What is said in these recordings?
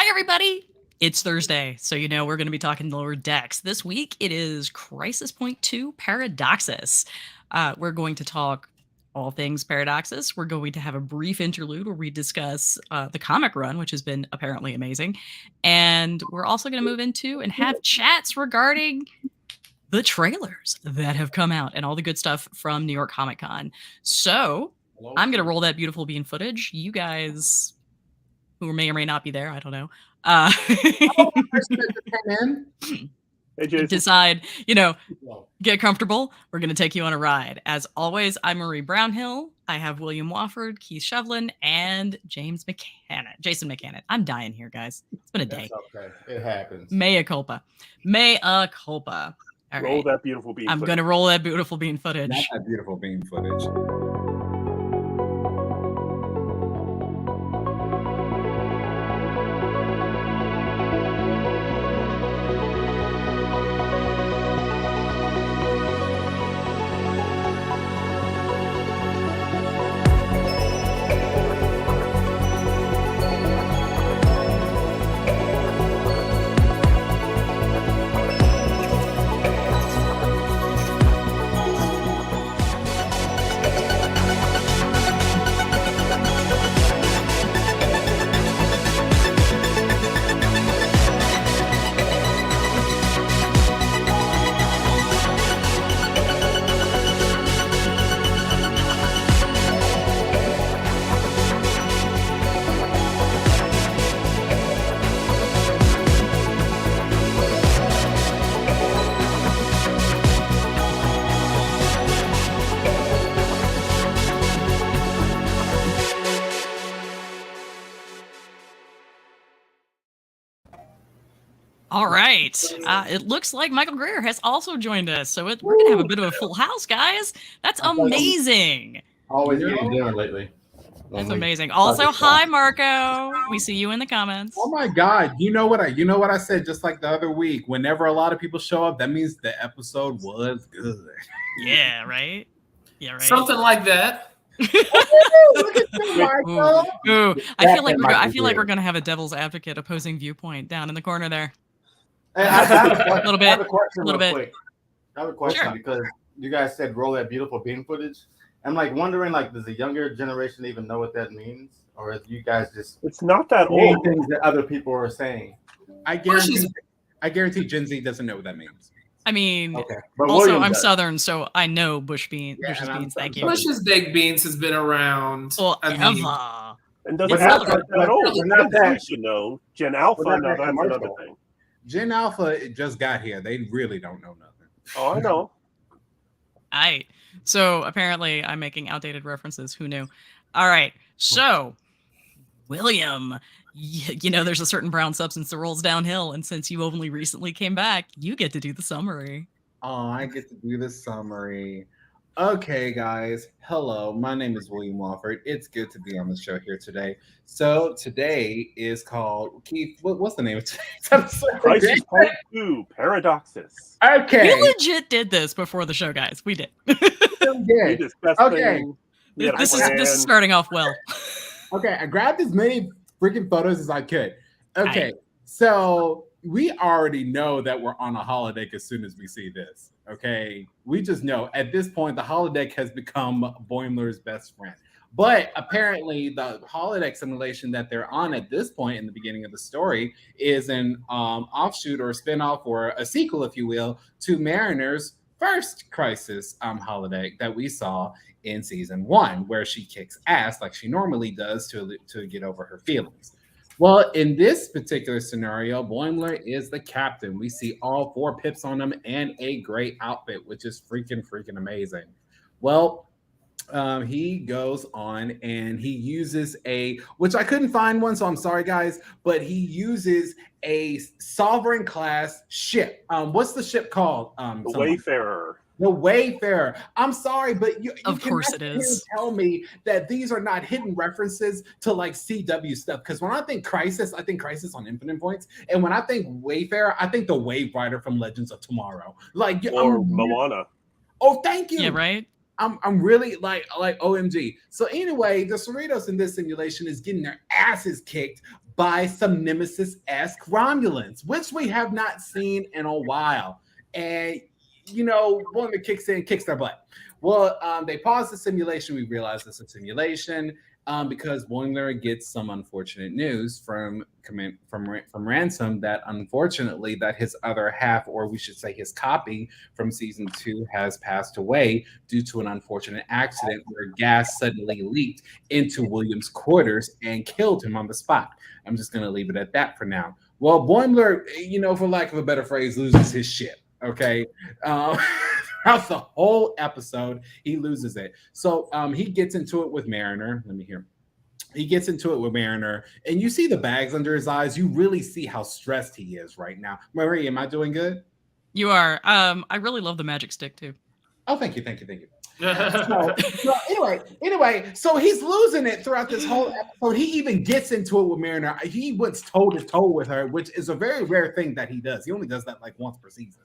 Hi, everybody. It's Thursday, so we're going to be talking lower decks. This week, it is Crisis Point 2 Paradoxus. We're going to talk all things Paradoxus. We're going to have a brief interlude where we discuss the comic run, which has been apparently amazing. And we're also going to move into and have chats regarding the trailers that have come out and all the good stuff from New York Comic Con. So I'm going to roll that beautiful bean footage. You guys who may or may not be there, I don't know. Hey, Jason. Decide, get comfortable. We're going to take you on a ride. As always, I'm Marie Brownhill. I have William Wofford, Keith Shevlin, and Jason McCannon. I'm dying here, guys. It's been a day. That's okay. It happens. Mea culpa. Mea culpa. All roll right. that beautiful bean I'm going to roll that beautiful bean footage. Not that beautiful bean footage. All right. It looks like Michael Greer has also joined us. So we're going to have a bit of a full house, guys. That's amazing. Always getting dinner lately. That's amazing. Also, hi, Marco. We see you in the comments. Oh my God. You know what I said just like the other week. Whenever a lot of people show up, that means the episode was good. Yeah, right? Yeah, right. Something like that. Look at you, Michael. Ooh. I feel like we're going to have a devil's advocate opposing viewpoint down in the corner there. Hey, I have a little bit. I have a question a little real bit. quick. I have a question Sure. because you guys said roll that beautiful bean footage. I'm like wondering, does the younger generation even know what that means? Or is you guys just It's not that saying old. things that other people are saying? I guarantee Gen Z doesn't know what that means. I mean, Okay. But also, William I'm does. Southern, so I know Bush's beans. Thank you. Bush's baked beans has been around. Forever. And doesn't It's have not- that old. We're not Gen that- Z should know. Gen Alpha, we're not no, that that's another commercial. thing. Gen Alpha just got here. They really don't know nothing. Oh, I know. So apparently I'm making outdated references. Who knew? All right. So, William, there's a certain brown substance that rolls downhill. And since you only recently came back, you get to do the summary. Oh, I get to do the summary. Okay, guys. Hello, my name is William Wofford. It's good to be on the show here today. So today is called Keith. What's the name of today's episode? Crisis Point 2, Paradoxus. Okay. We legit did this before the show, guys. We did. We Good. discussed Okay. things. We had a This plan. is starting off well. Okay, I grabbed as many freaking photos as I could. Okay, so we already know that we're on a holodeck as soon as we see this. Okay, we just know at this point the holodeck has become Boimler's best friend. But apparently, the holodeck simulation that they're on at this point in the beginning of the story is an offshoot or a spinoff or a sequel, if you will, to Mariner's first Crisis holodeck that we saw in season 1, where she kicks ass like she normally does to get over her feelings. Well, in this particular scenario, Boimler is the captain. We see all 4 pips on him and a great outfit, which is freaking amazing. Well, he goes on and he uses which I couldn't find one, so I'm sorry, guys, but he uses a Sovereign class ship. What's the ship called? The Wayfarer. The Wayfarer. I'm sorry, but you Of course cannot it is. tell me that these are not hidden references to CW stuff. Because when I think Crisis on Infinite Points, and when I think Wayfarer, I think the Wave Rider from Legends of Tomorrow. Or Moana. Oh, thank you. Yeah, right? I'm really like OMG. So anyway, the Cerritos in this simulation is getting their asses kicked by some Nemesis-esque Romulans, which we have not seen in a while. And one that kicks their butt. Well, they pause the simulation. We realize it's a simulation because Boimler gets some unfortunate news from Ransom that unfortunately that his other half, or we should say his copy from season 2, has passed away due to an unfortunate accident where gas suddenly leaked into William's quarters and killed him on the spot. I'm just going to leave it at that for now. Well, Boimler, for lack of a better phrase, loses his shit. Okay. Throughout the whole episode, he loses it. So he gets into it with Mariner. Let me hear. He gets into it with Mariner, and you see the bags under his eyes. You really see how stressed he is right now. Marie, am I doing good? You are. I really love the magic stick too. Oh, thank you. So anyway, so he's losing it throughout this whole episode. He even gets into it with Mariner. He went toe to toe with her, which is a very rare thing that he does. He only does that like once per season.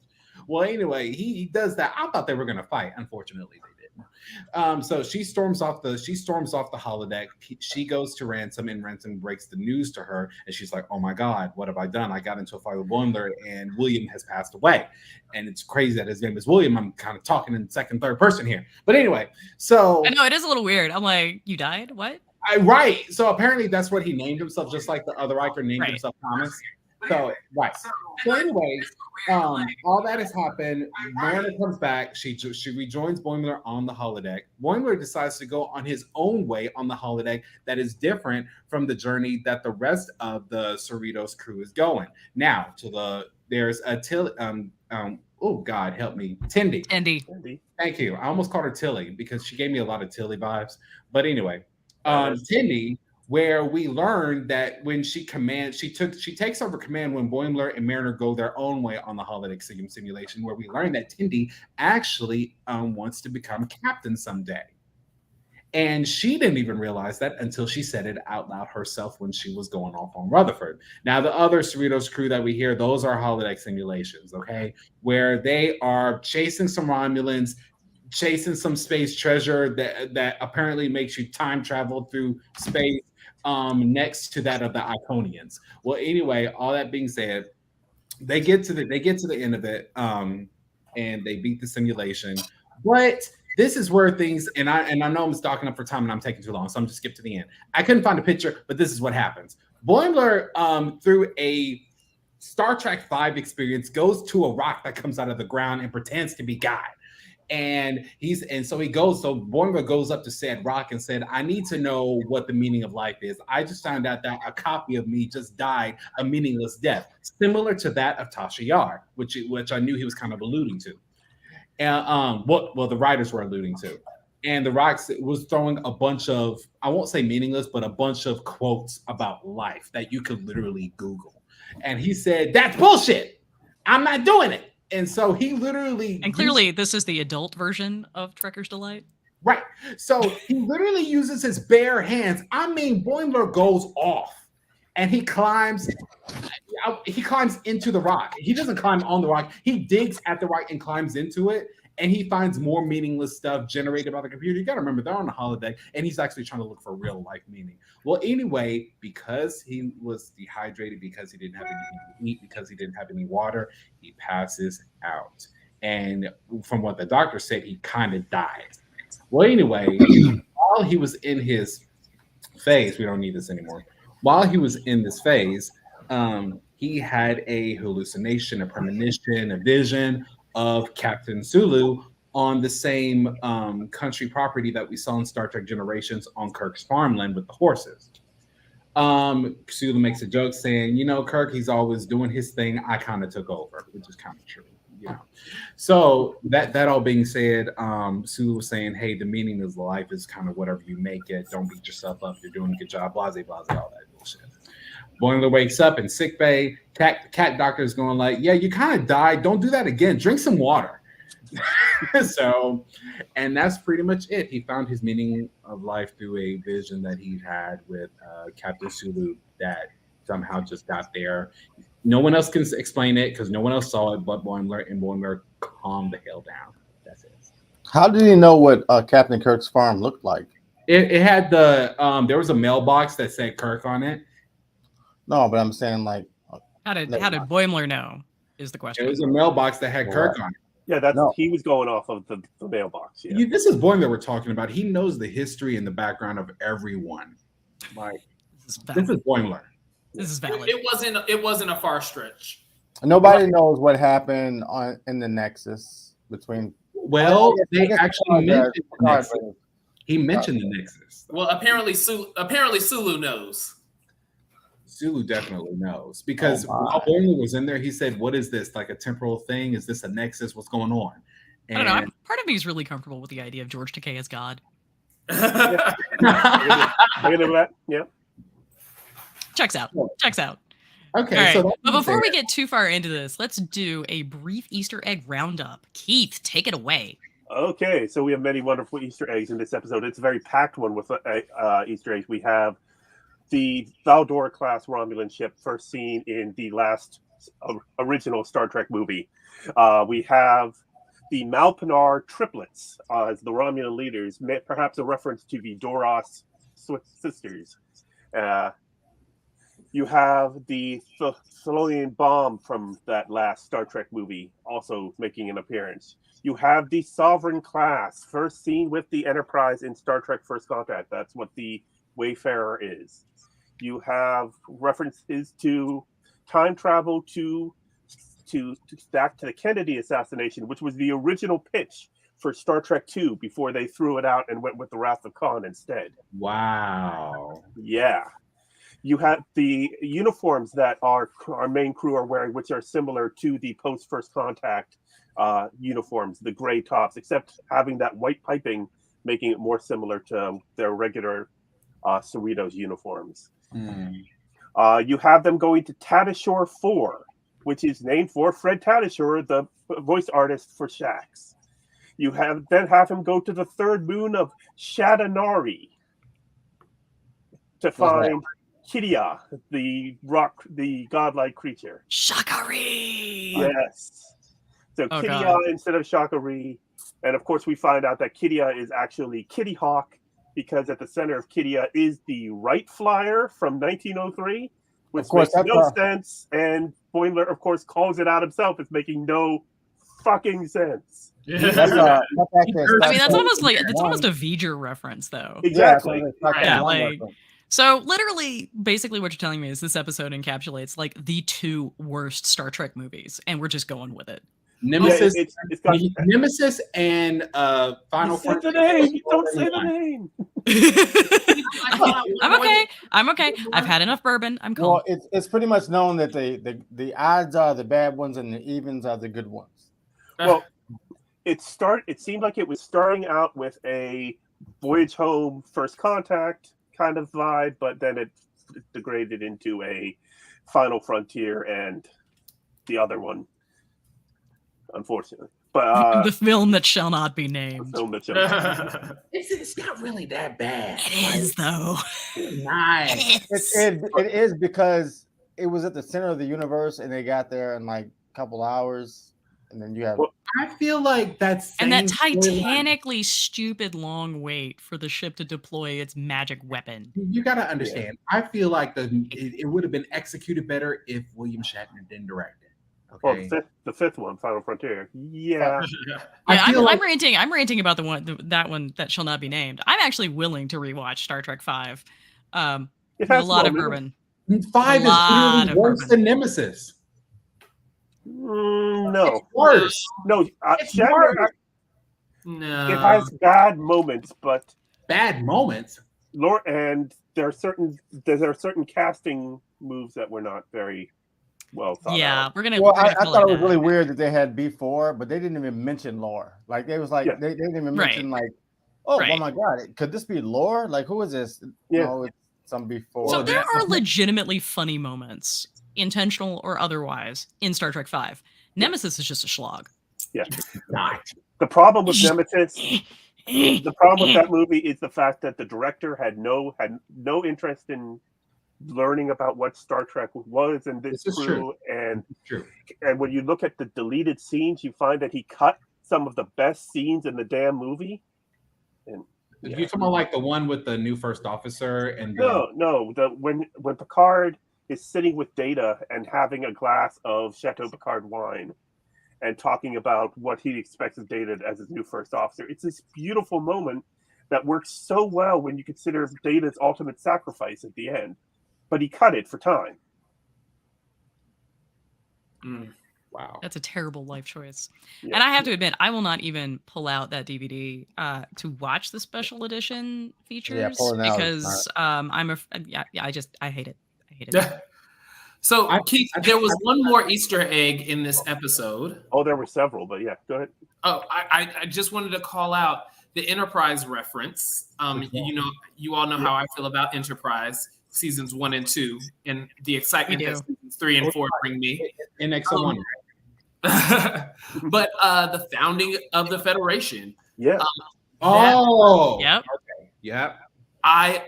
Well, anyway, he does that. I thought they were gonna fight. Unfortunately, they didn't. So she storms off the holodeck. She goes to Ransom, and Ransom breaks the news to her, and she's like, "Oh my God, what have I done? I got into a fight with Boimler, and William has passed away." And it's crazy that his name is William. I'm kind of talking in second, third person here, but anyway. So I know it is a little weird. I'm like, you died? What? Right. So apparently that's what he named himself, just like the other Riker named himself Thomas. So right. So anyways, all that has happened. Mariner comes back. She rejoins Boimler on the holodeck. Boimler decides to go on his own way on the holodeck that is different from the journey that the rest of the Cerritos crew is going. Now there's a oh God help me, Tendi. Thank you. I almost called her Tilly because she gave me a lot of Tilly vibes. But anyway, Tendi, where we learned that when she takes over command when Boimler and Mariner go their own way on the holodeck simulation, where we learned that Tendi actually wants to become captain someday. And she didn't even realize that until she said it out loud herself when she was going off on Rutherford. Now, the other Cerritos crew that we hear, those are holodeck simulations, okay? Where they are chasing some Romulans, chasing some space treasure that apparently makes you time travel through space next to that of the Iconians. Well, anyway, all that being said, they get to the end of it and they beat the simulation. But this is where things, and I know I'm stocking up for time and I'm taking too long, so I'm just skip to the end. I couldn't find a picture, but this is what happens. Boimler, through a Star Trek V experience, goes to a rock that comes out of the ground and pretends to be God. So Boimler goes up to said rock and said, "I need to know what the meaning of life is. I just found out that a copy of me just died a meaningless death, similar to that of Tasha Yar," which I knew he was kind of alluding to. And the writers were alluding to. And the rock was throwing a bunch of, I won't say meaningless, but a bunch of quotes about life that you could literally Google. And he said, "That's bullshit. I'm not doing it." And so he literally... And clearly this is the adult version of Trekker's Delight. Right. So he literally uses his bare hands. I mean, Boimler goes off and he climbs into the rock. He doesn't climb on the rock. He digs at the rock and climbs into it. And he finds more meaningless stuff generated by the computer. You got to remember, they're on a holodeck, and he's actually trying to look for real life meaning. Well, anyway, because he was dehydrated, because he didn't have anything to eat, because he didn't have any water, he passes out. And from what the doctor said, he kind of died. Well, anyway, while he was in his phase, we don't need this anymore. While he was in this phase, he had a hallucination, a premonition, a vision of Captain Sulu on the same country property that we saw in Star Trek Generations on Kirk's farmland with the horses. Sulu makes a joke saying, Kirk, he's always doing his thing. I kind of took over, which is kind of true. So that all being said, Sulu was saying, hey, the meaning of life is kind of whatever you make it. Don't beat yourself up. You're doing a good job. Blase, all that bullshit. Boimler wakes up in sickbay. Cat doctor is going like, yeah, you kind of died. Don't do that again. Drink some water. And that's pretty much it. He found his meaning of life through a vision that he had with Captain Sulu that somehow just got there. No one else can explain it because no one else saw it but Boimler, and Boimler calmed the hell down. That's it. How did he know what Captain Kirk's farm looked like? It had there was a mailbox that said Kirk on it. No, but I'm saying like How did never mind. Boimler know? Is the It question. was a mailbox that had Kirk on it. Yeah, that's No. he was going off of the mailbox. Yeah. This is Boeing that we're talking about. He knows the history and the background of everyone. Like This is this valid. is Boimler. This is valid. It wasn't a far stretch. Nobody knows what happened in the Nexus between. Well, I they guess actually Picard does. mentioned the Picard Nexus. does. He mentioned the Nexus. Well, apparently Sulu knows. Sulu definitely knows because Oh, my. while Boimler was in there, he said, "What is this? Like a temporal thing? Is this a Nexus? What's going on?" I don't know. Part of me is really comfortable with the idea of George Takei as God. Look at that. Yeah. Checks out. Checks out. Okay, All right. so But before we get too far into this, let's do a brief Easter egg roundup. Keith, take it away. Okay, so we have many wonderful Easter eggs in this episode. It's a very packed one with Easter eggs. We have the Valdor class Romulan ship first seen in the last original Star Trek movie. We have the Malpanar triplets as the Romulan leaders, perhaps a reference to the Doros sisters. You have the Tholian bomb from that last Star Trek movie also making an appearance. You have the Sovereign class, first seen with the Enterprise in Star Trek First Contact. That's what the Wayfarer is. You have references to time travel to back to the Kennedy assassination, which was the original pitch for Star Trek II before they threw it out and went with the Wrath of Khan instead. wow. Yeah. You have the uniforms that our main crew are wearing, which are similar to the post First Contact uniforms, the gray tops, except having that white piping, making it more similar to their regular Cerritos uniforms. You have them going to Tadashore 4, which is named for Fred Tadashore, the voice artist for Shax. You then have him go to the third moon of Shadanari to find Kidia, the godlike creature. Shakari! Yes. So Oh, Kidia God. instead of Shakari. And of course, we find out that Kidia is actually Kitty Hawk, because at the center of Kidia is the Wright Flyer from 1903, which makes no sense. And Boimler, of course, calls it out himself as making no fucking sense. I mean, that's almost a V'ger reference, though. Exactly. Yeah, like, so literally, basically what you're telling me is this episode encapsulates like the two worst Star Trek movies, and we're just going with it. Nemesis, it's got, Nemesis and Final Frontier. Don't say the name. I'm okay. I've had enough bourbon. I'm calm. Well, it's pretty much known that the odds are the bad ones and the evens are the good ones. Well, it seemed like it was starting out with a Voyage Home First Contact kind of vibe, but then it degraded into a Final Frontier and the other one, unfortunately. But the film that shall not be named. It's not really that bad. It is, though. Nice. It is because it was at the center of the universe and they got there in like a couple hours. And then you have. I feel like that's and that titanically stupid long wait for the ship to deploy its magic weapon. You got to understand. Yeah. I feel like it would have been executed better if William Shatner didn't direct it. Okay. Well, the fifth one, Final Frontier. Yeah. I'm ranting about that one that shall not be named. I'm actually willing to rewatch Star Trek V. A lot of bourbon. 5 is literally worse than Nemesis. No, it's worse. No, it's worse. No, it has bad moments, but and there are certain casting moves that were not very well thought out. we're gonna. Well, I thought it was really weird that they had B4, but they didn't even mention lore. Like they was like they didn't even mention like, oh my god, could this be lore? Like who is this? Yeah. No, it's some B4. So there are legitimately funny moments, intentional or otherwise, in Star Trek V. Nemesis is just a slog. Yeah. The problem with Nemesis, the problem with that movie is the fact that the director had no interest in learning about what Star Trek was and this crew. And when you look at the deleted scenes, you find that he cut some of the best scenes in the damn movie. And you talking about like the one with the new first officer and when Picard is sitting with Data and having a glass of Chateau Picard wine and talking about what he expects of Data as his new first officer. It's this beautiful moment that works so well when you consider Data's ultimate sacrifice at the end. But he cut it for time. Wow. That's a terrible life choice. Yeah. And I have to admit, I will not even pull out that DVD to watch the special edition features because I hate it. I hate it. So, Keith, there was one more Easter egg in this episode. Oh, there were several, but yeah, go ahead. Oh, I just wanted to call out the Enterprise reference. You all know how I feel about Enterprise seasons 1 and 2, and the excitement that seasons 3 and 4 bring me. In XO1. But the founding of the Federation. Yeah. Yep. Okay. Yep. I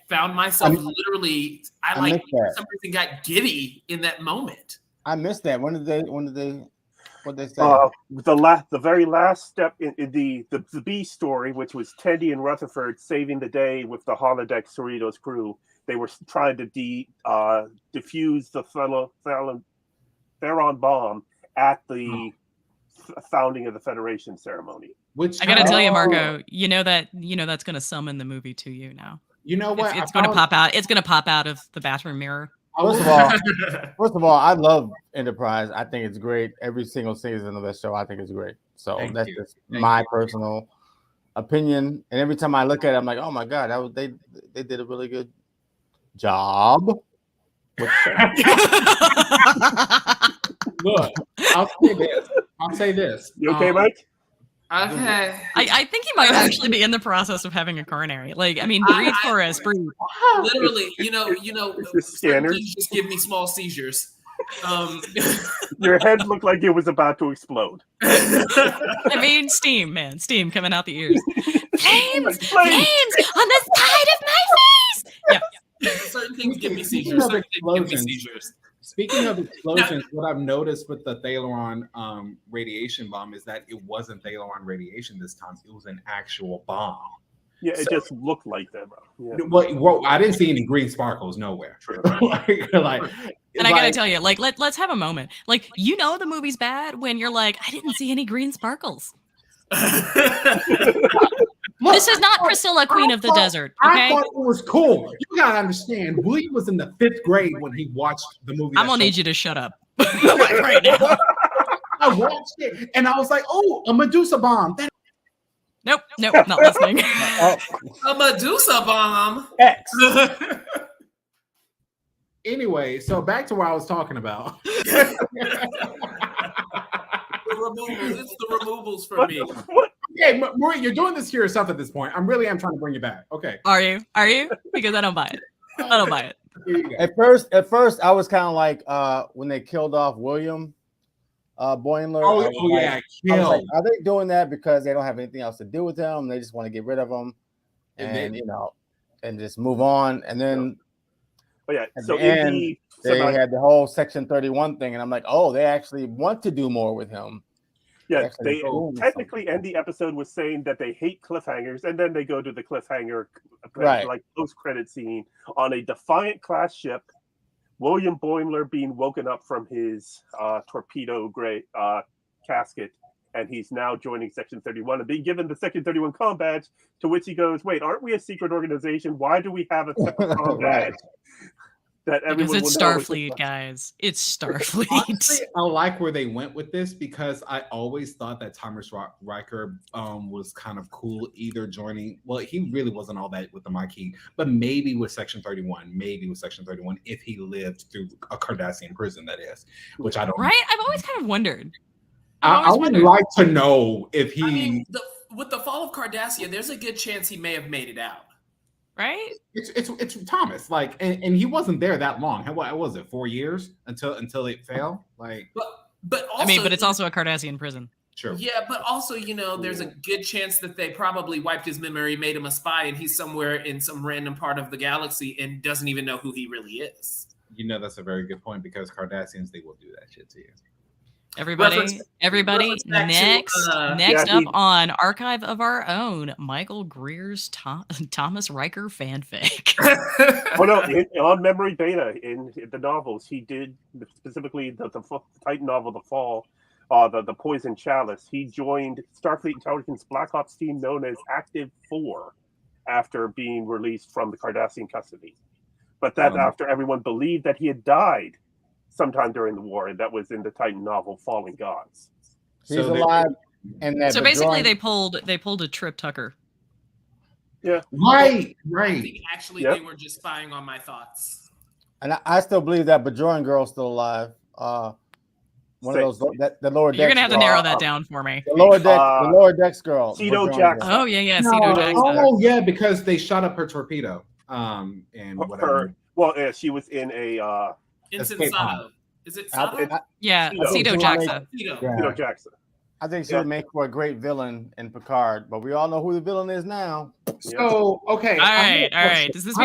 found myself literally. For some reason got giddy in that moment. I missed that. What did they say? The very last step in the B story, which was Tendi and Rutherford saving the day with the holodeck Cerritos crew. They were trying to defuse the Theron bomb at the founding of the Federation ceremony. Which I gotta tell you, Marco, that's gonna summon the movie to you now. You know what? It's gonna pop out. It's gonna pop out of the bathroom mirror. First of all, I love Enterprise. I think it's great. Every single season of that show, I think it's great. So that's just my personal opinion. And every time I look at it, I'm like, oh my god, they did a really good job. Look, I'll say this. You okay, Mike? Okay. I think he might actually be in the process of having a coronary. Like, I mean, breathe for us, breathe. Literally, scanners just give me small seizures. Your head looked like it was about to explode. I mean, steam coming out the ears. Flames on the side of my face. Yeah. Certain things give me seizures. Certain things give me seizures. Speaking of explosions, what I've noticed with the Thalaron radiation bomb is that it wasn't Thalaron radiation this time. It was an actual bomb. Yeah, it just looked like that. Yeah. Well, I didn't see any green sparkles nowhere. True. And I gotta tell you, let's have a moment. The movie's bad when you're like, I didn't see any green sparkles. This is not Priscilla, Queen of the Desert. Okay? I thought it was cool. You gotta understand, William was in the 5th grade when he watched the movie. I'm gonna need you to shut up right now. I watched it and I was like, "Oh, a Medusa bomb." Nope, not listening. A Medusa bomb. X. Anyway, so back to what I was talking about. The removals. It's the removals for me. Okay, Marie, you're doing this to yourself at this point. I'm trying to bring you back. Okay. Are you? Because I don't buy it. I don't buy it. At first, I was kind of like when they killed off William Boimler. Killed. Like, are they doing that because they don't have anything else to do with him? They just want to get rid of him, and just move on. And then, so they had the whole Section 31 thing, and I'm like, oh, they actually want to do more with him. Yeah, they technically end the episode with saying that they hate cliffhangers, and then they go to the cliffhanger, like post-credit scene on a Defiant class ship. William Boimler being woken up from his torpedo gray casket, and he's now joining Section 31 and being given the Section 31 comm badge. To which he goes, "Wait, aren't we a secret organization? Why do we have a separate comm badge?" Because it's Starfleet, guys. It's Starfleet. Honestly, I like where they went with this because I always thought that Thomas Riker was kind of cool either joining. Well, he really wasn't all that with the Maquis, but maybe with Section 31. If he lived through a Cardassian prison, that is, which I don't. Right? I've always kind of wondered. I would like to know if he. With the fall of Cardassia, there's a good chance he may have made it out. Right? It's Thomas, and he wasn't there that long. What was it? 4 years until it failed? But also, but it's also a Cardassian prison. True. Yeah, but also, there's a good chance that they probably wiped his memory, made him a spy, and he's somewhere in some random part of the galaxy and doesn't even know who he really is. That's a very good point because Cardassians, they will do that shit to you. Everybody, reference back to, next up on Archive of Our Own, Michael Greer's Thomas Riker fanfic. Oh no! On Memory Beta in the novels, he did specifically the Titan novel, The Fall, the Poison Chalice. He joined Starfleet Intelligence Black Ops team known as Active 4 after being released from the Cardassian custody. But that's after everyone believed that he had died sometime during the war, and that was in the Titan novel Fallen Gods. He's alive, and that. So basically, they pulled a Trip Tucker. Yeah. Right. I think actually they were just spying on my thoughts. And I still believe that Bajoran girl's still alive. One of those the lower decks. You're gonna have to narrow that down for me. The lower decks girl. Cedo Jackson. Oh yeah, Cedo Jackson. Oh yeah, because they shot up her torpedo. And whatever. She was in a Instant Sado. Is it Sado? Yeah, Cedo Jackson. Cedo Jackson. I think she would make for a great villain in Picard, but we all know who the villain is now. So okay, all right. Does this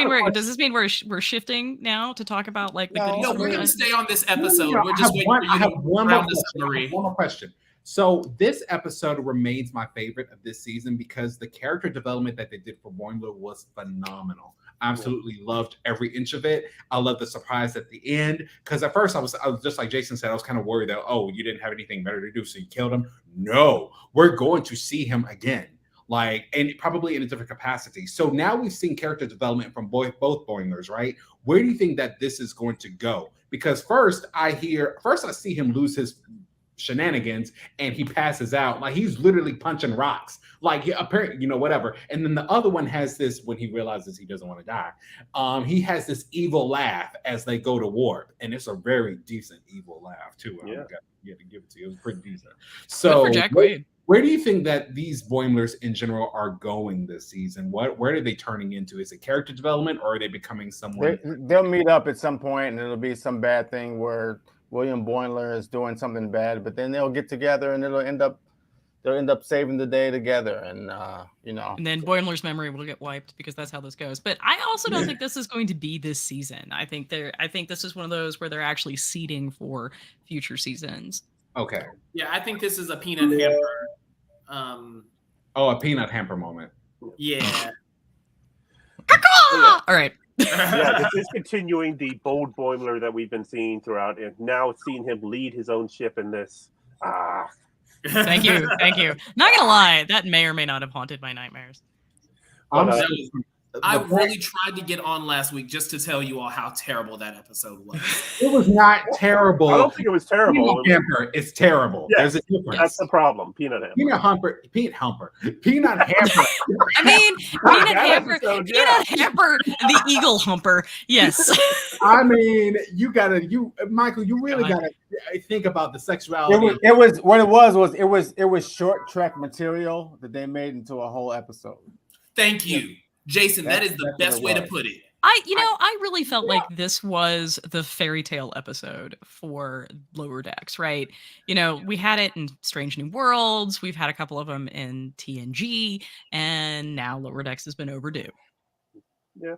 mean we're shifting now to talk about like the goodies? No, we're gonna stay on this episode. We're just waiting for you I have to one round the summary. One more question. So this episode remains my favorite of this season because the character development that they did for Boimler was phenomenal. I absolutely loved every inch of it. I love the surprise at the end because at first I was just like Jason said, I was kind of worried that you didn't have anything better to do, so you killed him. No, we're going to see him again, and probably in a different capacity. So now we've seen character development from both Boimlers, right? Where do you think that this is going to go? Because first I see him lose his shenanigans and he passes out, like he's literally punching rocks, like apparently whatever. And then the other one has this, when he realizes he doesn't want to die, he has this evil laugh as they go to warp, and it's a very decent evil laugh too. You have to give it to you. It was pretty decent. So good for Jack Quaid. Where do you think that these Boimlers in general are going this season? Where are they turning into? Is it character development, or are they becoming someone? They'll meet up at some point, and it'll be some bad thing where William Boimler is doing something bad, but then they'll get together and they'll end up saving the day together, and And then Boimler's memory will get wiped because that's how this goes. But I also don't think this is going to be this season. I think this is one of those where they're actually seeding for future seasons. Okay. Yeah, I think this is a peanut hamper. A peanut hamper moment. Yeah. All right. This is continuing the bold Boimler that we've been seeing throughout, and now seeing him lead his own ship in this. Thank you. Not gonna lie, that may or may not have haunted my nightmares. I really tried to get on last week just to tell you all how terrible that episode was. It was not terrible. I don't think it was terrible. Peanut hamper is terrible. Yes, there's a difference. That's the problem. Peanut hamper. Peanut hamper. I mean, peanut hamper, the eagle humper. Yes. I mean, Michael, you really gotta think about the sexuality. It was short track material that they made into a whole episode. Thank you, Jason. That is the best way to put it. I really felt like this was the fairy tale episode for Lower Decks, right? We had it in Strange New Worlds. We've had a couple of them in TNG, and now Lower Decks has been overdue. Yeah.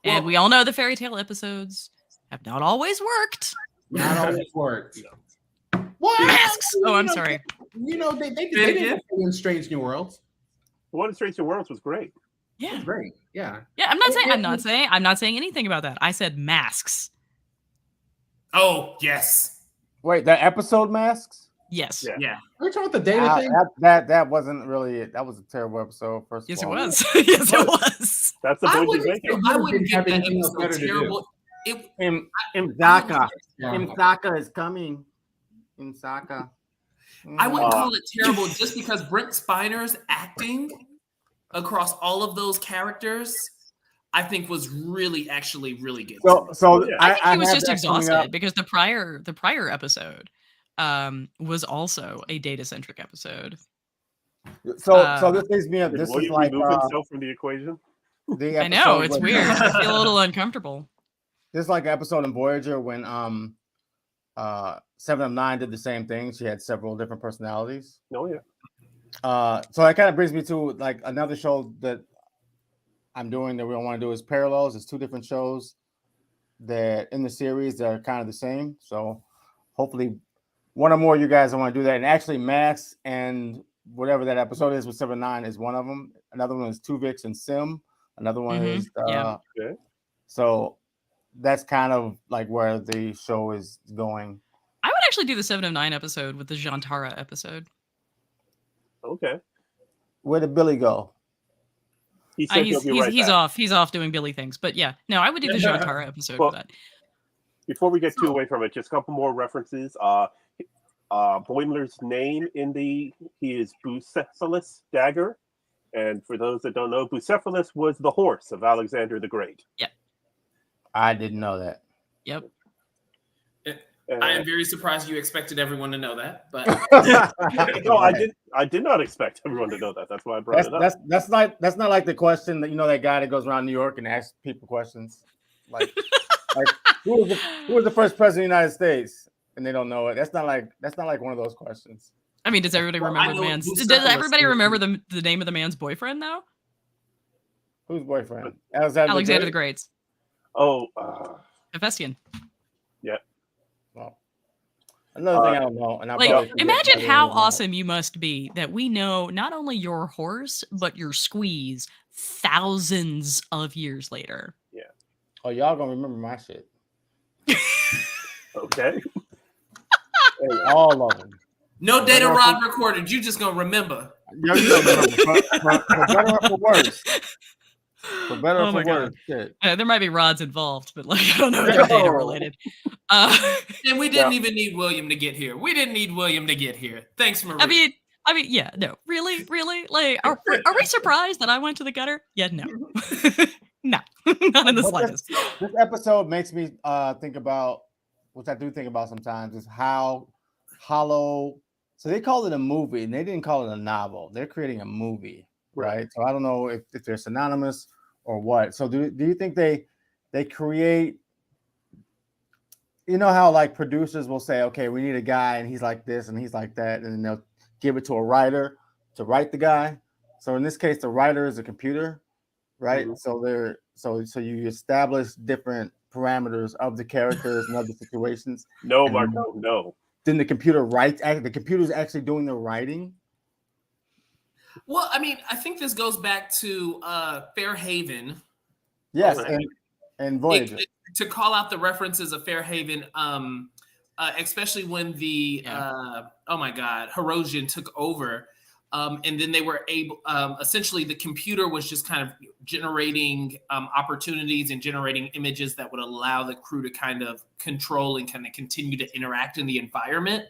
And we all know the fairy tale episodes have not always worked. Not always worked. What? Masks. Oh, I'm sorry. They did it in Strange New Worlds. The one in Strange New Worlds was great. Yeah, was great. Yeah. Yeah, I'm not saying anything about that. I said masks. Oh, yes. Wait, the episode masks? Yes. Yeah. Are you talking about the data thing? That wasn't really it. That was a terrible episode. First yes, of all. it was. Yes, it was. That's the point you're making. I wouldn't give that episode terrible. Imsaka is coming. Imsaka. I wouldn't call it terrible just because Brent Spiner's acting across all of those characters, I think was actually really good. So I think he was just exhausted because the prior episode was also a data-centric episode. So this leads me up. This is like himself from the equation. I know, it's weird. I feel a little uncomfortable. This is like an episode in Voyager when 7 of 9 did the same thing. She had several different personalities. Oh yeah. So that kind of brings me to like another show that I'm doing that we don't want to do is Parallels. It's 2 different shows that in the series that are kind of the same. So hopefully one or more of you guys want to do that. And actually, Max and whatever that episode is with 7-9 is one of them. Another one is Tuvix and Sim. Another one is Okay. So that's kind of like where the show is going. I would actually do the 7 of 9 episode with the Jantara episode. Okay. Where did Billy go? He said he'll be right he's back. off. He's off doing Billy things. But yeah, no, I would do the Jantara episode for that. Before we get too away from it, just a couple more references. Boimler's name he is Bucephalus Dagger. And for those that don't know, Bucephalus was the horse of Alexander the Great. Yep. I didn't know that. Yep. I am very surprised you expected everyone to know that, but no, I did not expect everyone to know that. That's why I brought it up. That's not like the question that that guy that goes around New York and asks people questions like who was the first president of the United States, and they don't know it. That's not like one of those questions. I mean, does everybody remember the man's? Does everybody remember the name of the man's boyfriend though? Whose boyfriend? Alexander the Great's. Oh, Hephaestion. Yeah. Well, another thing I don't know, and imagine how awesome you must be that we know not only your horse but your squeeze thousands of years later. Yeah. Oh, y'all gonna remember my shit? Okay. All of them. No data rod recorded. You just gonna remember. For better or for worse. For better or for worse. There might be rods involved, but I don't know if they're data related. And we didn't even need William to get here. Thanks, Marie. I mean, yeah, no, really, like, are we surprised that I went to the gutter? Yeah, no, no, not in the slightest. This episode makes me think about, which I do think about sometimes, is how hollow. So they called it a movie, and they didn't call it a novel. They're creating a movie, right? So I don't know if they're synonymous or what. So do you think they create? You know how like producers will say, okay, we need a guy, and he's like this, and he's like that, and then they'll give it to a writer to write the guy. So in this case, the writer is a computer, right? Mm-hmm. So you establish different parameters of the characters and other situations. No, Marco, no. Then the computer writes. The computer's actually doing the writing. Well, I mean, I think this goes back to Fairhaven. Yes, and Voyager. To call out the references of Fairhaven, especially when the Herosian took over, and then they were able. Essentially, the computer was just kind of generating opportunities and generating images that would allow the crew to kind of control and kind of continue to interact in the environment.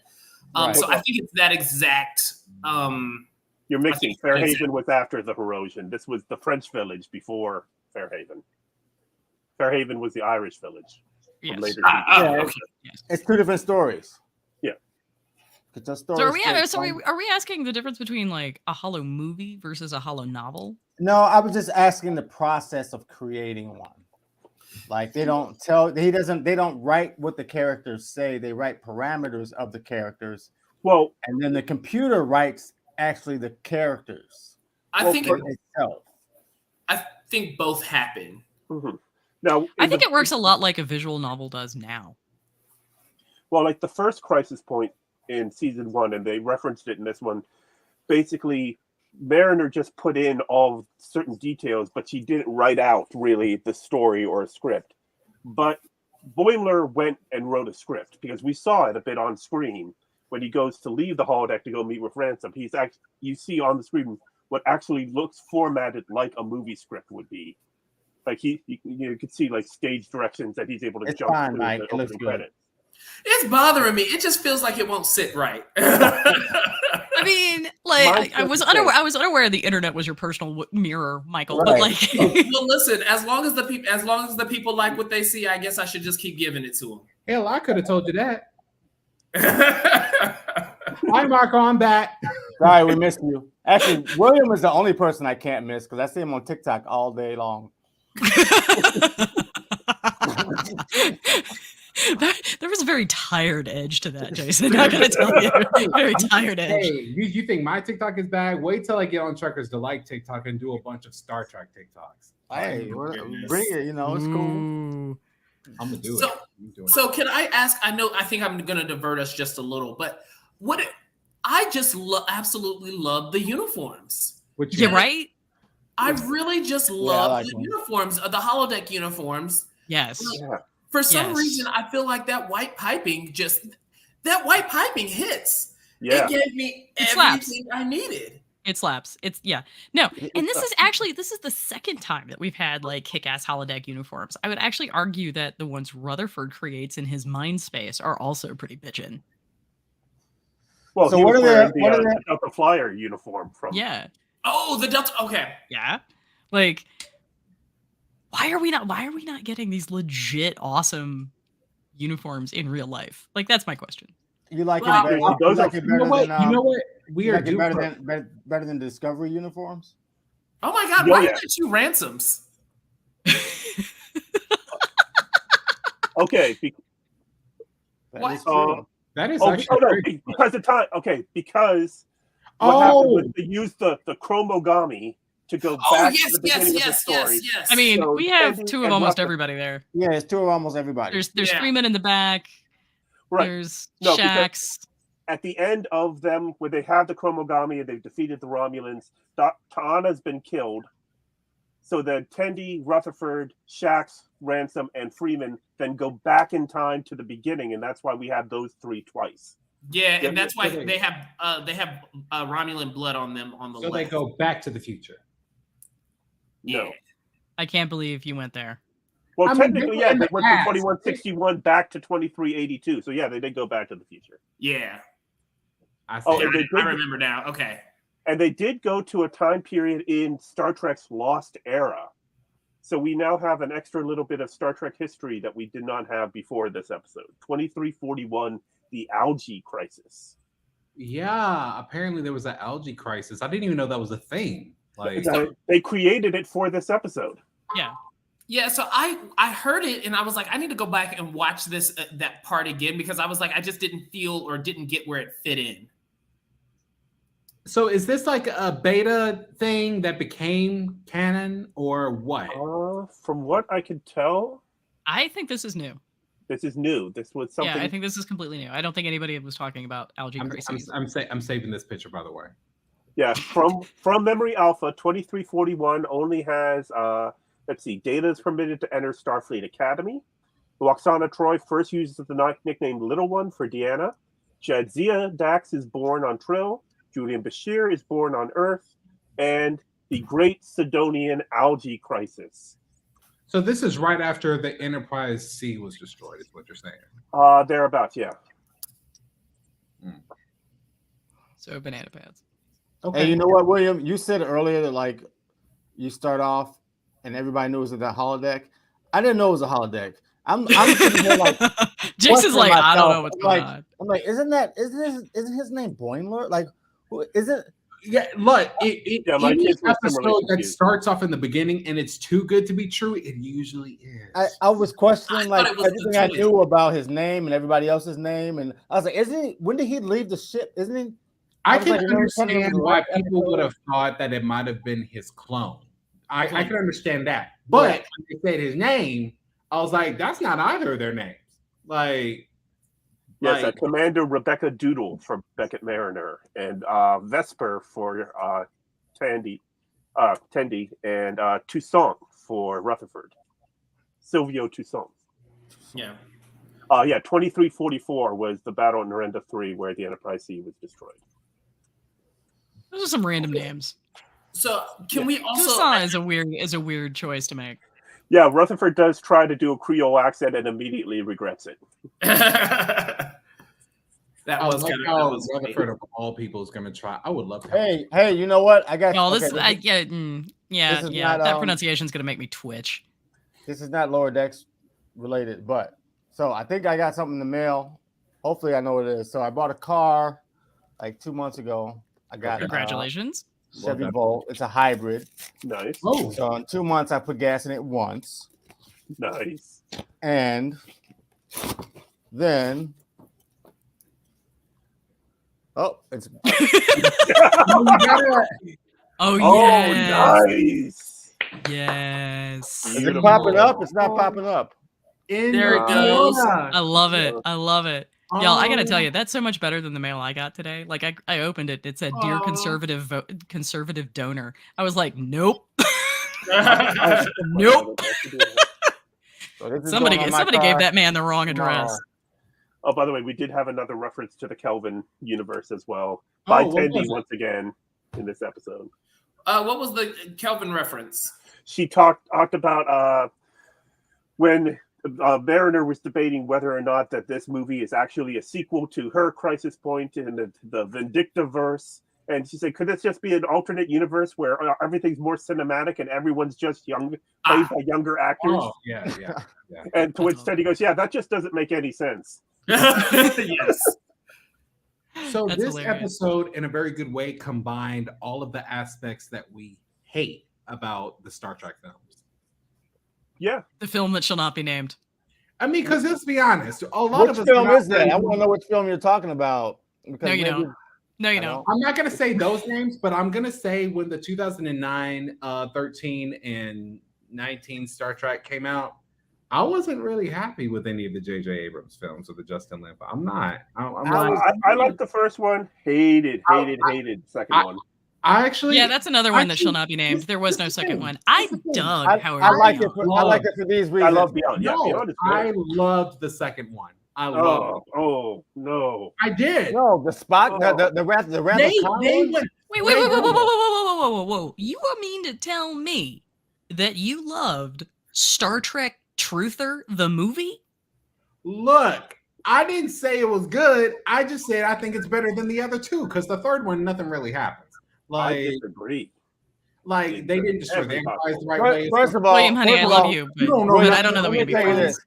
Right. So I think it's that exact. You're mixing. Fairhaven was after the Herosian. This was the French village before Fairhaven. Fairhaven was the Irish village. Yes. Later okay. It's two different stories. Yeah. So are we asking the difference between like a hollow movie versus a hollow novel? No, I was just asking the process of creating one. Like they don't write what the characters say. They write parameters of the characters. Well, and then the computer writes actually the characters. I think itself. I think both happen. Mm-hmm. Now, I think it works a lot like a visual novel does now. Well, like the first Crisis Point in season 1, and they referenced it in this one, basically Mariner just put in all certain details, but she didn't write out really the story or a script. But Boimler went and wrote a script because we saw it a bit on screen when he goes to leave the holodeck to go meet with Ransom. You see on the screen what actually looks formatted like a movie script would be. Like you could see like stage directions that he's able to jump through the opening credits. It's bothering me. It just feels like it won't sit right. I mean, like I was unaware the internet was your personal mirror, Michael. Right. But like, well, listen. As long as the people like what they see, I guess I should just keep giving it to them. Hell, I could have told you that. Hi, Marco. I'm back. Sorry, we missed you. Actually, William is the only person I can't miss because I see him on TikTok all day long. There was a very tired edge to that, Jason. I'm gonna tell you, very tired edge. Hey, you think my TikTok is bad? Wait till I get on Truckers Delight TikTok and do a bunch of Star Trek TikToks. Hey, bring it. It's cool. I'm gonna do So, it. so can I ask? I think I'm going to divert us just a little, but I just absolutely love the uniforms. Yeah, right? I really just love like the them. uniforms, the holodeck uniforms. Yes. Like, for some reason, I feel like that white piping hits. Yeah. It gave me everything I needed. It slaps. No. And this is the second time that we've had like kick-ass holodeck uniforms. I would actually argue that the ones Rutherford creates in his mind space are also pretty bitchin'. Well, So he what was are wearing they? What are the they? Delta Flyer uniform from. Yeah. Oh, the Delta. Okay. Yeah. Like, why are we not getting these legit awesome uniforms in real life? Like, that's my question. You like Well, it better? those You like are- it You know better what? than You know what? We you are like it due better than Discovery uniforms? Oh my God! Oh, Why yeah. are there two ransoms? Okay. That What? is true. That is Oh, actually no, very- because of time. Okay, because what happened Oh, was they used the chromogami to go Oh back yes, to the yes, beginning of the yes, story. yes, yes. I mean, So we have Tandy two of and almost Rutherford- everybody there. Yeah, it's two of almost everybody. There's Yeah. Freeman in the back. Right. There's No, because- Shax. At the end of them, where they have the chromogami and they've defeated the Romulans, Ta'ana's been killed. So then Tendi, Rutherford, Shax, Ransom, and Freeman then go back in time to the beginning, and that's why we have those three twice. Yeah, Yeah, and that's why so they have Romulan blood on them on the so they left. go back to the future. No. Yeah. I can't believe you went there. Well, I mean, technically, they were yeah, in they the went from past. 2161 back to 2382. So yeah, they did go back to the future. Yeah. I Oh, see. and they I did, remember now. Okay. and they did go to a time period in Star Trek's Lost Era. So we now have an extra little bit of Star Trek history that we did not have before this episode. 2341, the algae crisis. Yeah, apparently there was an algae crisis. I didn't even know that was a thing. Like, They created it for this episode. Yeah. Yeah, so I heard it and I was like, I need to go back and watch this that part again because I was like, I just didn't feel or didn't get where it fit in. so is this like a beta thing that became canon or what? From what I could tell, I think this is new. this is new. This was something. Yeah, I think this is completely new. I don't think anybody was talking about algae crises. I'm saving this picture, by the way. Yeah, from Memory Alpha, 2341 only has let's see, data is permitted to enter Starfleet Academy. Loxana Troy first uses the nickname Little One for Deanna. Jadzia Dax is born on Trill. Julian Bashir is born on Earth. And the Great Sidonian Algae Crisis. So this is right after the Enterprise C was destroyed, is what you're saying. Thereabouts, yeah. So banana pads. Hey, you know what, William? You said earlier that like you start off and everybody knows that the holodeck. I didn't know it was a holodeck. I'm sitting here like Jason's like, I don't know what's I'm going like, on. I'm like, isn't his name Boimler? Like, who isn't? Yeah, look, Yeah, my any kids were episode similarly that confused. starts off in the beginning and it's too good to be true, it usually is. I was questioning I thought like it was everything the I choice. knew about his name and everybody else's name, and I was like, isn't he? When did he leave the ship? Isn't he? I was can like, you know, something understand was why right people episode. would have thought that it might have been his clone. I can understand that. Yeah. But when they said his name, I was like, that's not either of their names. Like, Yes, like Commander Rebecca Doodle for Beckett Mariner, and Vesper for Tendi, and Toussaint for Rutherford. Silvio Toussaint. Yeah. 2344 was the battle in Narenda 3 where the Enterprise C was destroyed. Those are some random names. So can we also Toussaint is a weird choice to make. Yeah, Rutherford does try to do a Creole accent and immediately regrets it. that I was like kind how of Rutherford of all people is going to try. I would love to. Have Hey, you know what? I got. No, okay, this this is not, that pronunciation's gonna make me twitch. This is not Lower Decks related, but so I think I got something in the mail. Hopefully, I know what it is. So I bought a car like 2 months ago. I got Congratulations. Chevy Volt. It's a hybrid. Nice. Oh, So in 2 months, I put gas in it once, Nice. and then it's Oh, Oh, yes. nice. Yes. is it popping up? It's not popping up. in There it goes. I love it. I love it. Y'all, I gotta tell you, that's so much better than the mail I got today. Like I opened it. It said, "Dear conservative donor." I was like, nope. Nope. So Somebody gave that man the wrong address. Oh, by the way, we did have another reference to the Kelvin universe as well by Tendi once again in this episode. What was the Kelvin reference? She talked about when Mariner was debating whether or not that this movie is actually a sequel to her Crisis Point in the Vindicta-verse. And she said, could this just be an alternate universe where everything's more cinematic and everyone's just played by younger actors? Oh, yeah. And to which Teddy goes, yeah, that just doesn't make any sense. Yes. So That's this hilarious. episode, in a very good way, combined all of the aspects that we hate about the Star Trek films. Yeah. The film that shall not be named. I mean, because let's be honest, a lot Which of us. film is that? I want to know which film you're talking about. No, you don't. No, you don't. I'm not going to say those names, but I'm going to say when the 2009, 13, and 19 Star Trek came out, I wasn't really happy with any of the J.J. Abrams films or the Justin Lin. I'm not. I like the first one. Hated the second one. I actually, that's another one that shall not be named. There was no second one. I dug, however. I like it for these reasons. I love Beyond. Yeah, No, Beyond is great. I loved the second one. I love it. Oh no! I did. No, the spot, the Wrath of Khan. They one? went. Wait, whoa. You mean to tell me that you loved Star Trek Truther, the movie? Look, I didn't say it was good. I just said I think it's better than the other two because the third one, nothing really happens. Like, I disagree. Like they didn't destroy the Empire the right way. First of all, William, honey, I love you, but I don't know that we can be friends.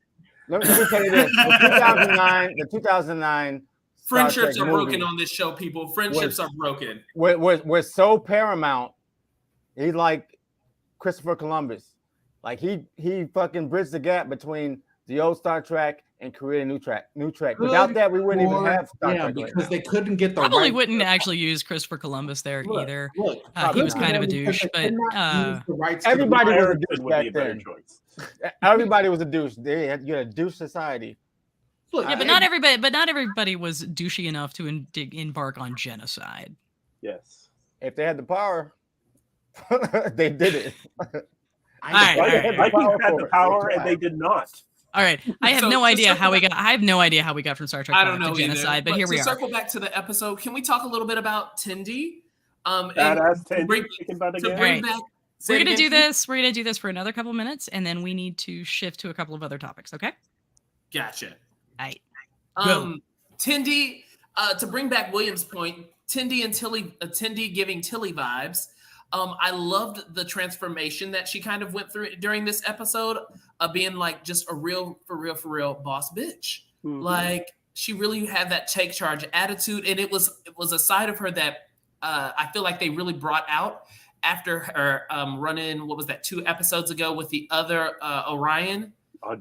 Let me tell you this: the 2009 friendships are broken on this show. People, friendships are broken. We're so paramount. He's like Christopher Columbus. Like he fucking bridged the gap between the old Star Trek and created new Trek. Without that, we wouldn't even have Star Trek. Because they couldn't get the probably wouldn't actually use Christopher Columbus there either. He was kind of a douche, but everybody was a douche back then. Everybody was a douche. You had a douche society. Yeah, but not everybody was douchey enough to embark on genocide. Yes, if they had the power, they did it. Vikings had the power, and they did not. All right, I have no idea how we got. I have no idea how we got from Star Trek to genocide, but here we are. To circle back to the episode, can we talk a little bit about Tendi? Badass Tendi. We're gonna do this. We're gonna do this for another couple of minutes, and then we need to shift to a couple of other topics. Okay? Gotcha. All right. Tendi. To bring back William's point, Tendi and Tilly. Tendi giving Tilly vibes. I loved the transformation that she kind of went through during this episode of being like just a real, for real boss bitch. Mm-hmm. Like she really had that take charge attitude, and it was a side of her that I feel like they really brought out after her run-in. What was that? 2 episodes ago with the other Orion,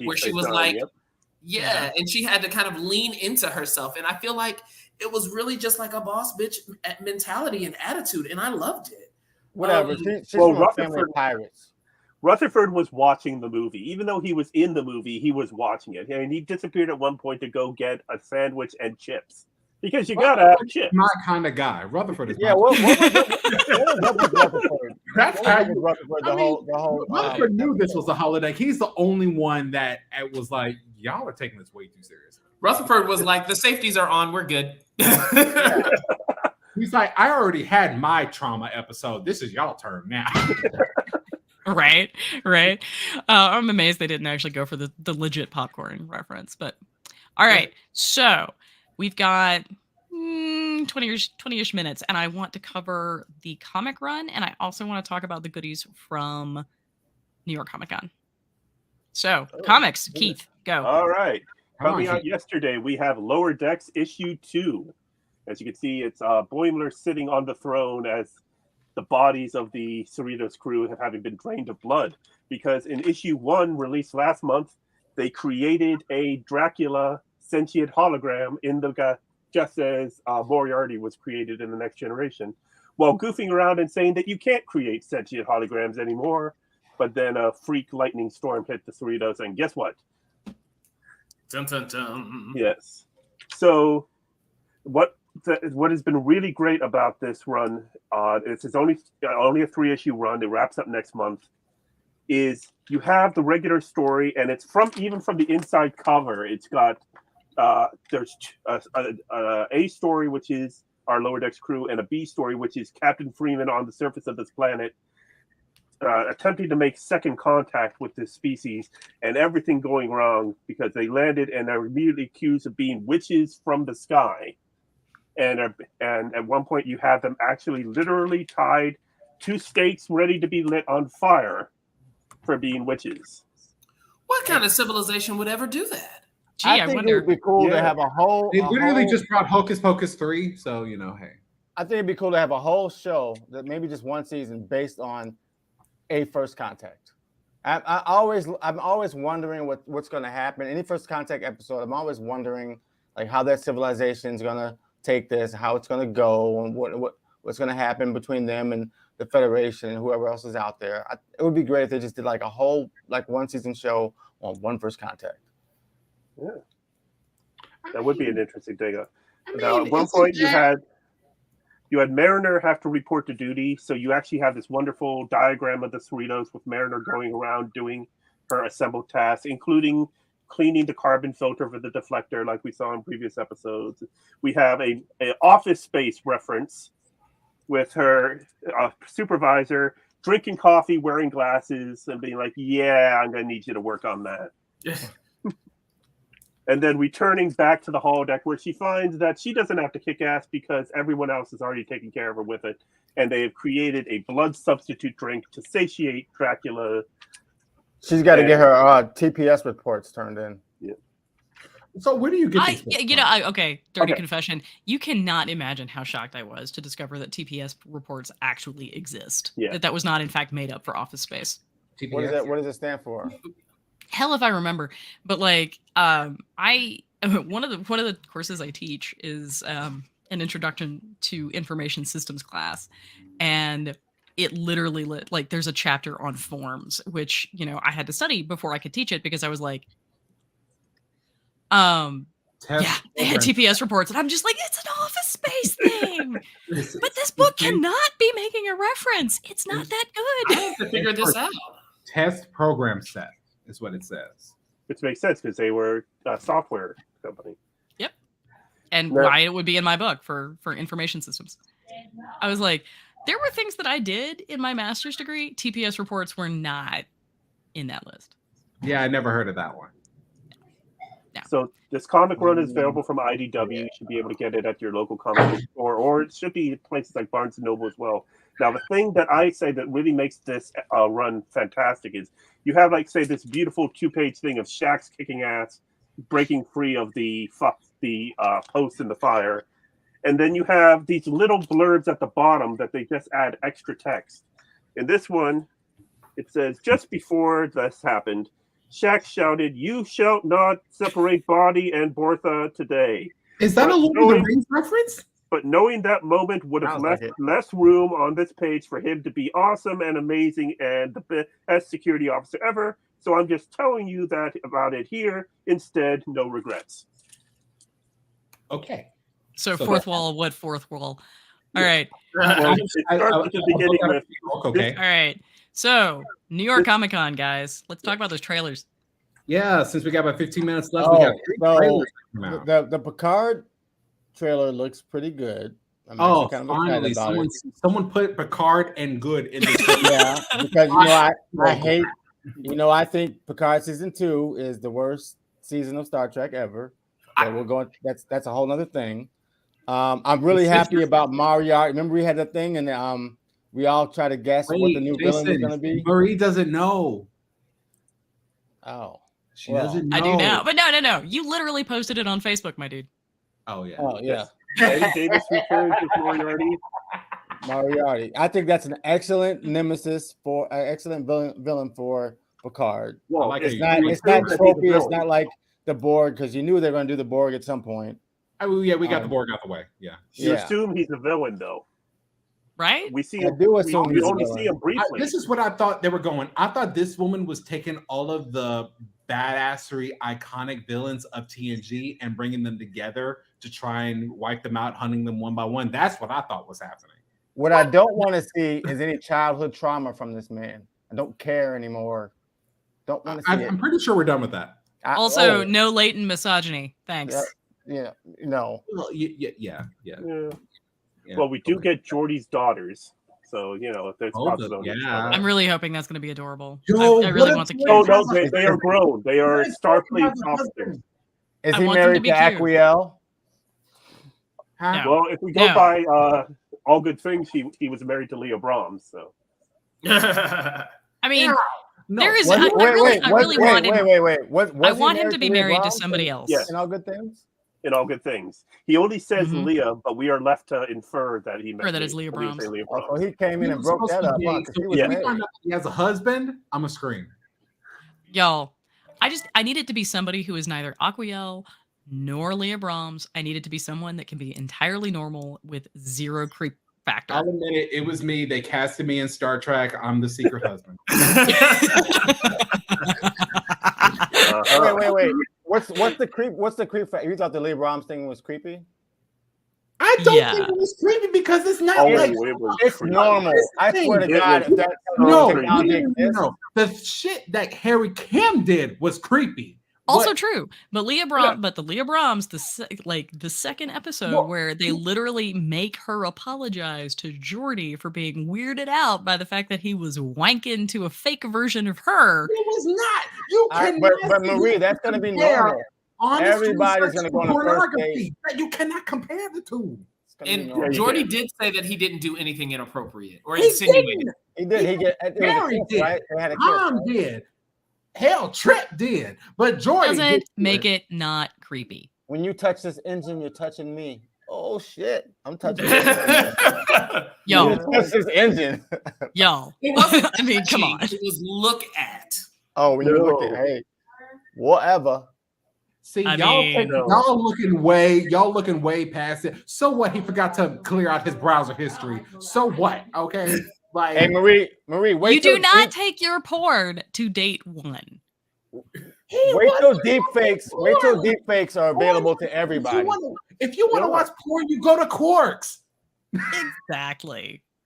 where she was like, and she had to kind of lean into herself, and I feel like it was really just like a boss bitch mentality and attitude, and I loved it. Whatever. She's from a family of pirates. Rutherford was watching the movie. Even though he was in the movie, he was watching it. And he disappeared at one point to go get a sandwich and chips. Because you gotta have chips. My kind of guy. Rutherford is what was Rutherford? That's how you Rutherford. Rutherford knew this was a holiday. He's the only one that was like, y'all are taking this way too serious. Rutherford was like, the safeties are on, we're good. He's like, I already had my trauma episode. This is y'all turn now. Right. I'm amazed they didn't actually go for the legit popcorn reference. But all right, so we've got 20-ish minutes, and I want to cover the comic run, and I also want to talk about the goodies from New York Comic Con. So comics, Keith, go. All right. Coming out yesterday, we have Lower Decks issue 2. As you can see, it's Boimler sitting on the throne as the bodies of the Cerritos crew have having been drained of blood. Because in issue 1, released last month, they created a Dracula sentient hologram in the just as Moriarty was created in The Next Generation, while goofing around and saying that you can't create sentient holograms anymore. But then a freak lightning storm hit the Cerritos, and guess what? Dun, dun, dun. Yes. So what has been really great about this run, it's only a 3-issue run. It wraps up next month. Is you have the regular story, and it's even from the inside cover. It's got there's a story which is our Lower Decks crew, and a B story which is Captain Freeman on the surface of this planet, attempting to make second contact with this species, and everything going wrong because they landed and are immediately accused of being witches from the sky. And at one point you have them actually literally tied to stakes ready to be lit on fire for being witches. What kind of civilization would ever do that? Gee, I think it would be cool to have a whole. They literally just brought Hocus Pocus 3, so hey. I think it'd be cool to have a whole show that maybe just one season based on a first contact. I'm always wondering what's going to happen. Any first contact episode, I'm always wondering like how that civilization is going to take this, how it's going to go, and what's going to happen between them and the Federation and whoever else is out there. It would be great if they just did like a whole one season show on one first contact. Yeah, that would be an interesting thing. Now, at one point you had Mariner have to report to duty, so you actually have this wonderful diagram of the Cerritos with Mariner going around doing her assembled tasks, including cleaning the carbon filter for the deflector, like we saw in previous episodes. We have a Office Space reference with her supervisor drinking coffee, wearing glasses, and being like, "Yeah, I'm going to need you to work on that." And then returning back to the holodeck where she finds that she doesn't have to kick ass because everyone else is already taking care of her with it. And they have created a blood substitute drink to satiate Dracula. She's got to get her TPS reports turned in. Yeah. So where do you get this? Dirty confession. You cannot imagine how shocked I was to discover that TPS reports actually exist. Yeah. That was not, in fact, made up for Office Space. TPS? What does it stand for? Hell if I remember, but like one of the courses I teach is an introduction to information systems class, and it literally there's a chapter on forms, which I had to study before I could teach it because I was like, they had TPS reports, and I'm just like, it's an Office Space thing, but this book cannot be making a reference. It's not that good. I have to figure this out. Test program set is what it says. Which makes sense because they were a software company. Yep. And why it would be in my book for information systems. I was like, there were things that I did in my master's degree. TPS reports were not in that list. Yeah, I never heard of that one. No. So this comic run is available from IDW. You should be able to get it at your local comic book store, or it should be places like Barnes & Noble as well. Now, the thing that I say that really makes this run fantastic is you have, say, this beautiful 2-page thing of Shax kicking ass, breaking free of the post in the fire. And then you have these little blurbs at the bottom that they just add extra text. In this one, it says, just before this happened, Shax shouted, "You shall not separate Body and Bortha today." Is that a Lord of the Rings reference? But knowing that moment would have left less room on this page for him to be awesome and amazing and the best security officer ever. So I'm just telling you that about it here. Instead, no regrets. Okay. So fourth wall, what fourth wall? All right. Well, it starts at the beginning with... Okay. All right. So New York Comic Con, guys. Let's talk about those trailers. Yeah, since we got about 15 minutes left, we got 3 trailers to come out. The Picard trailer looks pretty good. Finally, someone put Picard and good in this. Yeah, because I hate. I think Picard season 2 is the worst season of Star Trek ever. So we're going. That's a whole nother thing. I'm really happy about Moriarty. Remember we had that thing, and we all try to guess what the new villain is going to be. Marie doesn't know. Oh, she doesn't know. I do now, but no. You literally posted it on Facebook, my dude. Oh yeah. Oh yeah. Davis returns with Moriarty. Moriarty. I think that's an excellent nemesis excellent villain for Picard. Well, it's not tropey. It's not like the Borg, because you knew they were going to do the Borg at some point. We got the Borg out the way. Yeah. You assume he's a villain, though, right? We see. We only see him briefly. This is what I thought they were going. I thought this woman was taking all of the badassery, iconic villains of TNG and bringing them together to try and wipe them out, hunting them one by one. That's what I thought was happening. What I don't want to see is any childhood trauma from this man. I don't care anymore. Don't want to see it. I'm pretty sure we're done with that. Also, no latent misogyny. Thanks. Yeah. No. Well, yeah. Well, we do get Geordi's daughters. So, if there's possibility. Yeah. I'm really hoping that's going to be adorable. Yo, I really want the kid. Oh, no, they are grown. They are Starfleet officers. Is I he want them married to to be cute. Aquiel? No. Well, if we go No. by All Good Things, he was married to Leah Brahms. So, I mean, No. there is. Wait, I really want him. Wait. I want him to be Leah married to Brahms somebody else. Yes. in All Good Things? in All Good Things, he only says Mhm. Leah, but we are left to infer that he meant Or that it's Leah when he was Brahms. saying Leah Oh, so Brahms. he came in He and was broke supposed that to up. be Huh? gay, 'Cause so he was if we married. find out he has a husband, I'm a scream. Y'all, I need it to be somebody who is neither Aquiel nor Leah Brahms. I need it to be someone that can be entirely normal with zero creep factor. I'll admit it. It was me. They casted me in Star Trek. I'm the secret husband. Wait. What's the creep? What's the creep factor? You thought the Leah Brahms thing was creepy? I don't Yeah. think it was creepy because it's not Oh, like it was It's creepy. normal. I swear to It God, was if that no, technology exists, no. The shit that Harry Kim did was creepy. Also What- true, but the Leah Brahms, the second episode Well, where they literally make her apologize to Geordi for being weirded out by the fact that he was wanking to a fake version of her. it was not. You cannot. but Marie, that's going to be normal. Everybody's gonna go on a first pornography. You cannot compare the two. It's gonna be And normal. Jordy did say that he didn't do anything inappropriate or He insinuated. didn't. He did. It was a Harry kiss, did. right? They had a kiss, Tom right? did. Hell, Trip did. But Jordy Doesn't make it not creepy. When you touch this engine, you're touching me. Oh shit! I'm touching this engine. Yo, You touch this engine. yo. It wasn't I mean, come on. It was look at. Oh, when you look No. at hey, whatever. See, I y'all mean- y'all looking way past it. So what? He forgot to clear out his browser history. So what? Okay. Like Hey Marie, wait. You do till not deep- take your porn to date one. Wait till deep fakes. Wait till deep fakes are available to everybody. If you want to watch porn, you go to Quarks.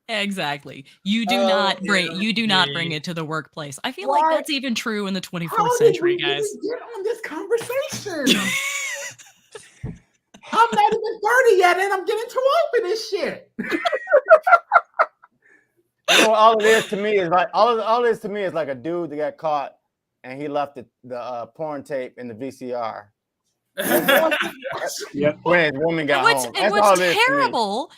Exactly. You do not bring it to the workplace. I feel like Why? that's even true in the 24th How did century, we guys. even get on this conversation? I'm not even 30 yet, and I'm getting too old for this shit. You know what all it is to me is like all it is to me is like a dude that got caught and he left the porn tape in the VCR Yep. when his woman got home. That's all What's it is to me.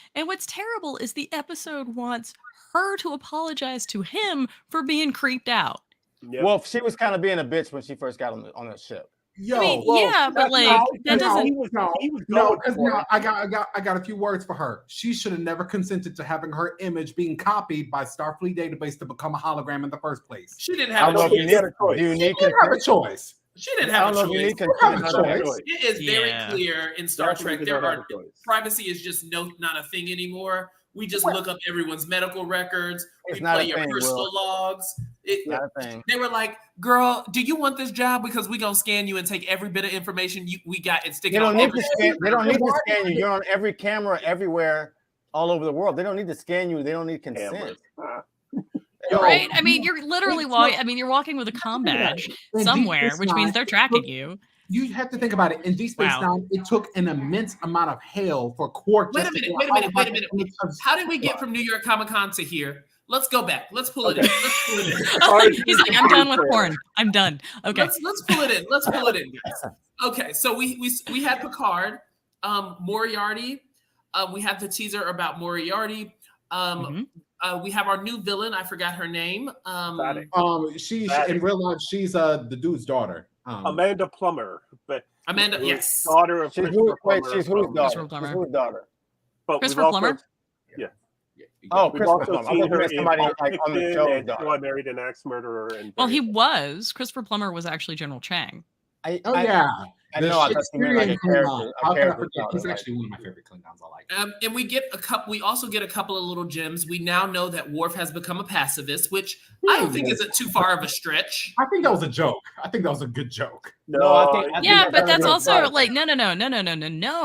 terrible is the episode wants her to apologize to him for being creeped out. Yep. Well, she was kind of being a bitch when she first got on the ship. Yo, I mean, yeah, but like that doesn't. he was no, going because for it. I got a few words for her. She should have never consented to having her image being copied by Starfleet database to become a hologram in the first place. She didn't I have don't know a if you choice. need had a choice. Do you She need didn't have a consent? choice. She didn't I have don't a know if you choice. need Have a consent. choice. It is very Yeah. clear in Star Starfleet Trek did there not have are a choice. privacy is just not a thing anymore. We just look up everyone's medical records. It's We not a play your thing, personal Will. logs. Not a thing. They were like, "Girl, do you want this job? Because we gonna scan you and take every bit of information we got and stick They it don't on need every." to scan. They don't need to scan you. You're on every camera everywhere, all over the world. They don't need to scan you. They don't need consent. Cameras. Yo, Right? I mean, you're literally you're walking with a comm badge In somewhere, Deep which Space means Nine, they're tracking you. You have to think about it. In Deep Space Wow. Nine, it took an immense amount of hell for Quark. Wait a just to minute, get wait a minute, wait a hologram minute. image How did we get from New York Comic Con to here? Let's go back. Let's pull it in. Okay. Let's pull it in. Sorry. He's like, I'm done with porn. I'm done. Okay. Let's pull it in. Let's pull it in, guys. Okay, so we had Picard, Moriarty. We had the teaser about Moriarty. Mhm. We have our new villain. I forgot her name. She's That in is- real life. She's the dude's daughter. Amanda Plummer, but Amanda. Yes. daughter of She's Christopher wait, Plummer she's whose from- daughter? Christopher Plummer. She's whose daughter? But we've Christopher also- Plummer? Oh, We've Christopher also Plummer. I seen thought you her meant in somebody Pulp like on the Fiction show's and daughter. How I Married an Axe Murderer. And Well, he was. Christopher Plummer was actually General Chang. Oh yeah, I The know. I thought you meant like a Shakespearean Klingon. character. How A can I character. forget? He's actually one of my favorite Klingons. I like. And we get a couple. We also get a couple of little gems. We now know that Worf has become a pacifist, which I don't think isn't too far of a stretch. I think that was a joke. I think that was a good joke. No, I think Yeah, but that's really also right. like no.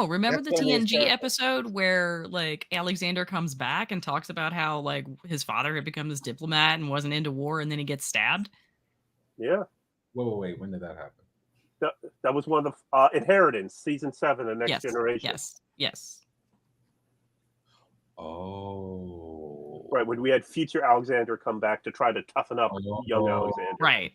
Remember That's the in his TNG character. episode where like Alexander comes back and talks about how like his father had become this diplomat and wasn't into war, and then he gets stabbed. Yeah. Wait. When did that happen? That was one of the Inheritance, season 7, The Next Generation. Yes. Oh. Right, when we had future Alexander come back to try to toughen up young Alexander. Right.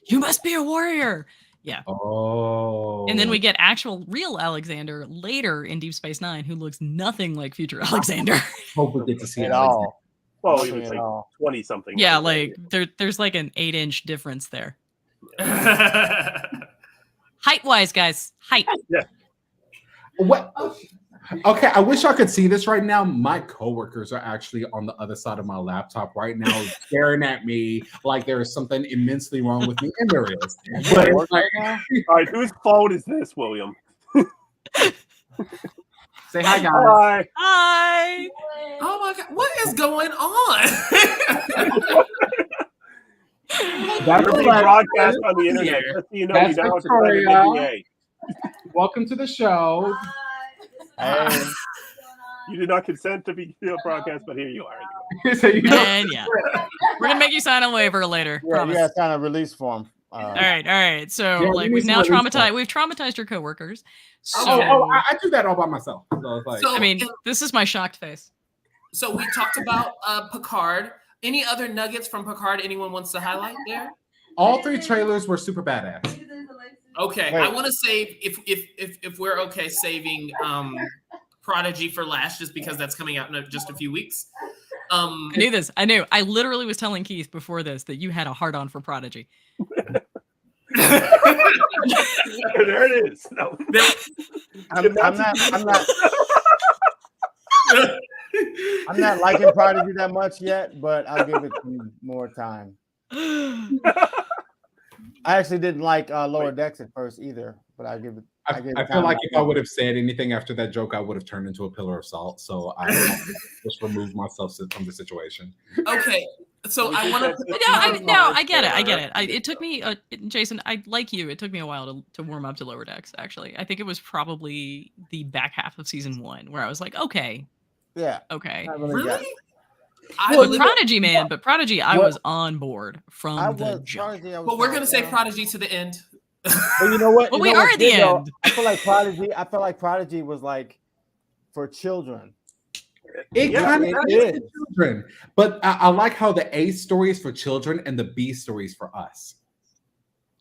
You must be a warrior. Yeah. Oh. And then we get actual real Alexander later in Deep Space Nine, who looks nothing like future Alexander. Hope we get to see At Alexander. all. Well, he Nothing was at like all. 20 something. Yeah, like there's like an 8-inch difference there. Height wise, guys. Height. Yeah. What? Okay, I wish I could see this right now. My coworkers are actually on the other side of my laptop right now, staring at me like there is something immensely wrong with me, and there is. But it's like, All right, whose fault is this, William? say hi, guys. Hi. Hi. Oh my god, what is going on? That's We're being like- broadcast on the internet. Just so you know, That's you now have to sign an Victoria. NDA. Welcome to the show. Hey, You did not consent to be broadcast, but here you are. So you know- And yeah, we're gonna make you sign a waiver later. yeah, Promise. you gotta sign a release form. All right. So Yeah, like we we've need now to release that. traumatized your coworkers. So I do that all by myself. So it's like, So- I mean, this is my shocked face. So we talked about Picard. Any other nuggets from Picard anyone wants to highlight there? all 3 trailers were super badass. Okay, Wait. I want to save if we're okay saving Prodigy for last, just because that's coming out in just a few weeks. I knew this. I knew. I literally was telling Keith before this that you had a hard on for Prodigy. There it is. No. I'm not liking Prodigy that much yet, but I'll give it some more time. I actually didn't like Lower Decks at first either, but I give it. I feel like if I would have said anything after that joke, I would have turned into a pillar of salt. So I just removed myself from the situation. Okay, so I want to. I get it. It took me, Jason. I like you. It took me a while to warm up to Lower Decks. Actually, I think it was probably the back half of season 1 where I was like, okay. I Really? got it. But Prodigy, man. But Prodigy, I was on board from the jump. But we're gonna say Prodigy to the end. But you know what? Well, You we know are what's at the good, though? end. I feel like Prodigy was like for children. It Yeah, kind of it is is. for children, but I like how the A story is for children and the B story is for us.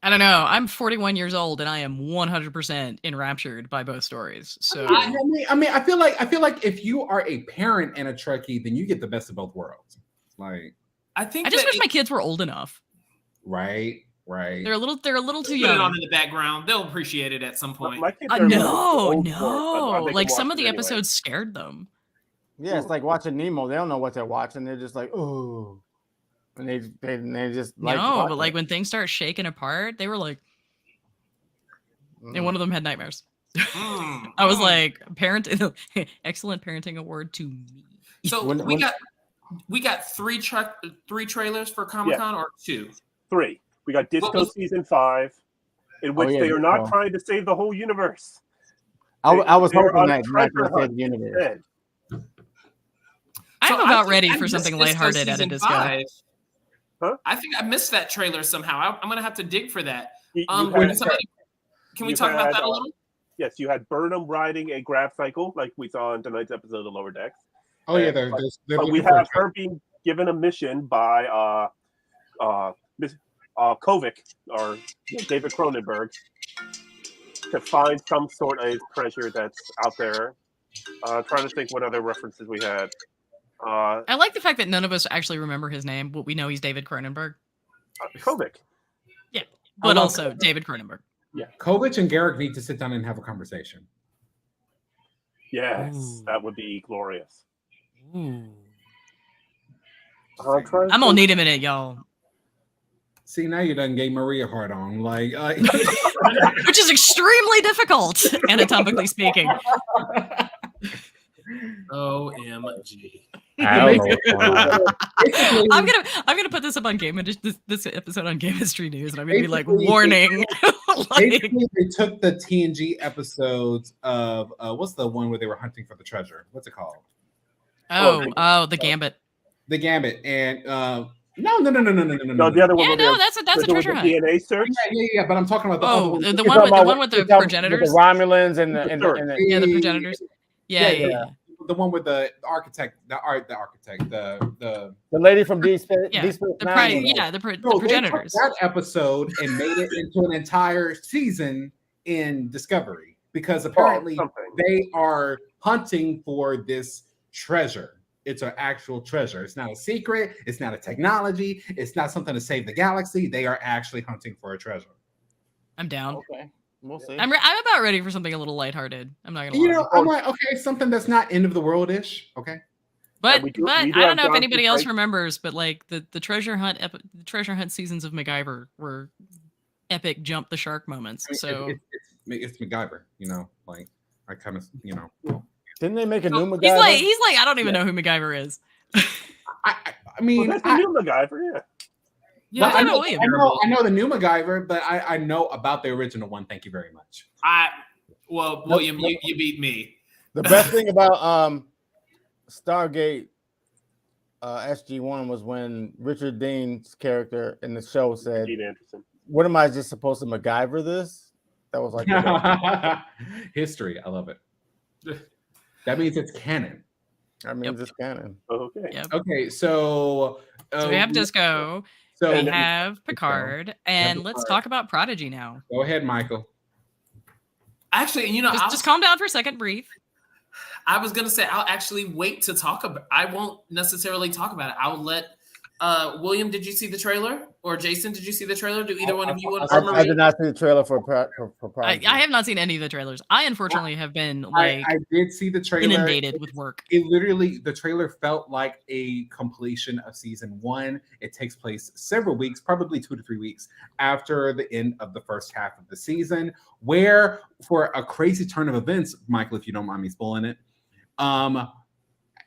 I don't know. I'm 41 years old and I am 100% enraptured by both stories. So I feel like if you are a parent and a Trekkie, then you get the best of both worlds. Like, I think I just that wish my kids were old enough. right. They're a little too put it young. on in the background. They'll appreciate it at some point. My kids are a little No. old for it, but they can Like some watch of the it anyway. episodes scared them. Yeah, it's like watching Nemo. They don't know what they're watching. They're just like, oh, and they just like. No, watching but like it. when things start shaking apart, they were like, and one of them had nightmares. I was like, excellent parenting award to me. So When- we got three trailers for Comic-Con or 2? 3. We got Disco was- season 5, in which yeah, they are not Disco. trying to save the whole universe. I was They're hoping on that treasure not hunt the universe. instead. I'm So about think ready I for missed something Disco lighthearted at a season disco. 5. Huh? I think I missed that trailer somehow. I'm gonna have to dig for that. You Can had- we you talk about had, that a little? Yes, you had Burnham riding a grab cycle, like we saw in tonight's episode of Lower Decks. Oh yeah, But they're But we looking for have her being given a mission by Miss Kovic or David Cronenberg to find some sort of treasure that's out there. Trying to think what other references we had. I like the fact that none of us actually remember his name, but we know he's David Cronenberg. Kovic. But love also David Cronenberg. Kovic and Garrick need to sit down and have a conversation. Yes, Ooh. that would be glorious. Ooh. I'm I'm gonna need a minute, y'all. See, now you done gave Maria hard on, like, which is extremely difficult, anatomically speaking. OMG. I'm gonna put this up on this episode on Game History News, and I'm gonna be like, warning. Basically, they took the TNG episodes of what's the one where they were hunting for the treasure? What's it called? The Gambit. The Gambit, and no. No, the other one. Yeah, no, that's a treasure hunt. DNA search. Yeah. But I'm talking about the other one. The one with the progenitors, with the Romulans and the progenitors. Yeah. The one with the architect, the lady from Deep Space the progenitors. progenitors. They took that episode and made it into an entire season in Discovery because apparently they are hunting for this treasure. It's an actual treasure. It's not a secret. It's not a technology. It's not something to save the galaxy. They are actually hunting for a treasure. I'm down. Okay. We'll see. I'm about ready for something a little lighthearted. I'm not gonna lie. I'm like, okay, something that's not end of the world ish. Okay. But I don't know if anybody else remembers, but like the treasure hunt seasons of MacGyver were epic jump the shark moments. So it's MacGyver, like I kind of, Didn't they make a new MacGyver? He's like, I don't even know who MacGyver is. I mean, that's the new MacGyver, Yeah, I know the new MacGyver, but I know about the original one. Thank you very much. William, you beat me. The best thing about Stargate SG-1 was when Richard Dean's character in the show said, "What am I just supposed to MacGyver this?" That was like history. I love it. That means it's canon. That means it's canon. Okay. Yep. Okay, so we have Disco. So we have Picard, and let's talk about Prodigy now. Go ahead, Michael. Actually, just calm down for a second, breathe. I was gonna say I'll actually wait to talk about. I won't necessarily talk about it. I'll let William. Did you see the trailer? Or Jason, did you see the trailer? Do either one of you want to? I did not see the trailer for Prodigy. I have not seen any of the trailers. I unfortunately have been I did see the trailer. Inundated with work. It literally, the trailer felt like a completion of season 1. It takes place several weeks, probably 2 to 3 weeks after the end of the first half of the season, where for a crazy turn of events, Michael, if you don't mind me spoiling it,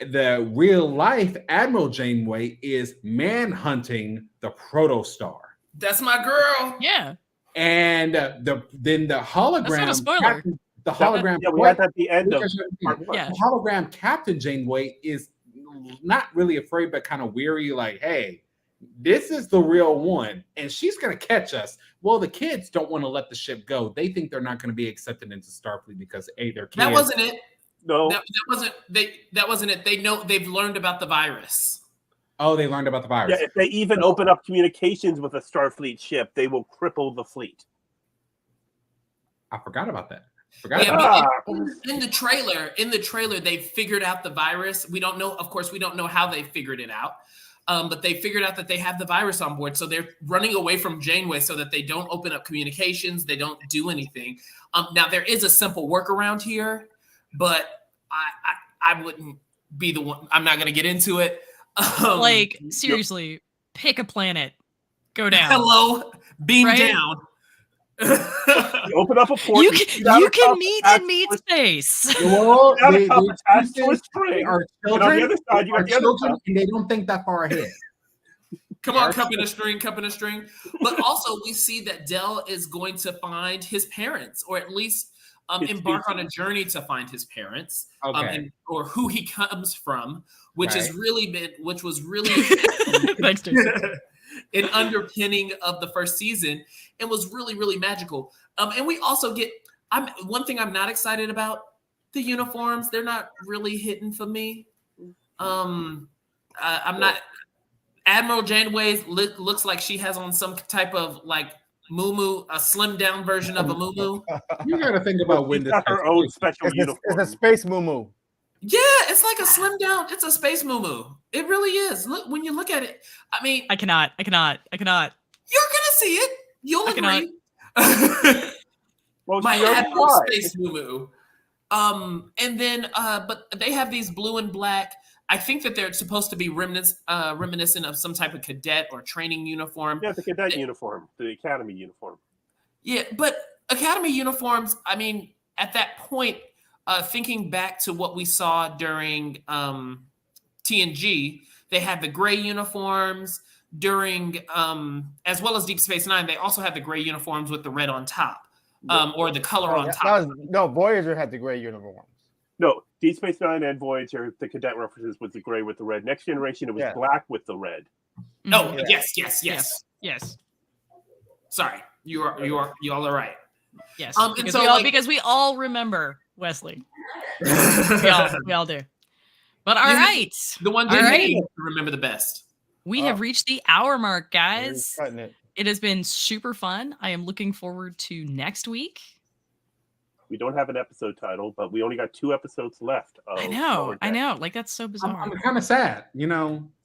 the real life Admiral Janeway is manhunting the protostar. That's my girl. Yeah. And then the hologram. That's not a spoiler. The hologram. Yeah, we had that at the end of. The hologram Captain Janeway is not really afraid, but kind of weary. Like, hey, this is the real one, and she's gonna catch us. Well, the kids don't want to let the ship go. They think they're not going to be accepted into Starfleet because they're kids. That wasn't it. No, that wasn't it. They know they've learned about the virus. Oh, they learned about the virus. Yeah, if they even open up communications with a Starfleet ship, they will cripple the fleet. I forgot about that. In the trailer, they figured out the virus. We don't know, of course, we don't know how they figured it out. But they figured out that they have the virus on board. So they're running away from Janeway so that they don't open up communications. They don't do anything. Now, there is a simple workaround here, but I wouldn't be the one. I'm not going to get into it. Seriously, pick a planet. Go down. Hello. Beam down. You open up a port. You can meet in meat space. Well, they attached to a string. Are children, on the other side, you got the other side. And they don't think that far ahead. Come on, cup in a string. But also, we see that Del is going to find his parents, or at least embark on a journey to find his parents, or who he comes from, which was really thanks, Jason. An underpinning of the first season, and was really, really magical. And we also get one thing I'm not excited about: the uniforms. They're not really hitting for me. I'm not. Admiral Janeway looks like she has on some type of like muumuu, a slimmed down version of a muumuu. You got to think about when this got her own special uniform. It's a space muumuu. Yeah, it's like a slimmed down. It's a space muumuu. It really is. Look, when you look at it, I mean, I cannot. You're gonna see it. You'll agree. Well, my Admiral space muumuu. And then, but they have these blue and black I think that they're supposed to be reminiscent of some type of cadet or training uniform. Yeah, the cadet uniform, the academy uniform. Yeah, but academy uniforms, I mean, at that point, thinking back to what we saw during TNG, they had the gray uniforms. During, as well as Deep Space Nine, they also had the gray uniforms with the red on top, or the color on top. No, Voyager had the gray uniforms. No, Deep Space Nine and Voyager, the cadet references was the gray with the red. Next Generation, it was black with the red. Oh, Mhm. yes. Sorry, you all are right. Yes, and because we all remember Wesley. we all do. But all right, the one thing to remember the best. We have reached the hour mark, guys. Cutting it. It has been super fun. I am looking forward to next week. We don't have an episode title, but we only got 2 episodes left. I know. Like, that's so bizarre. I'm kind of sad,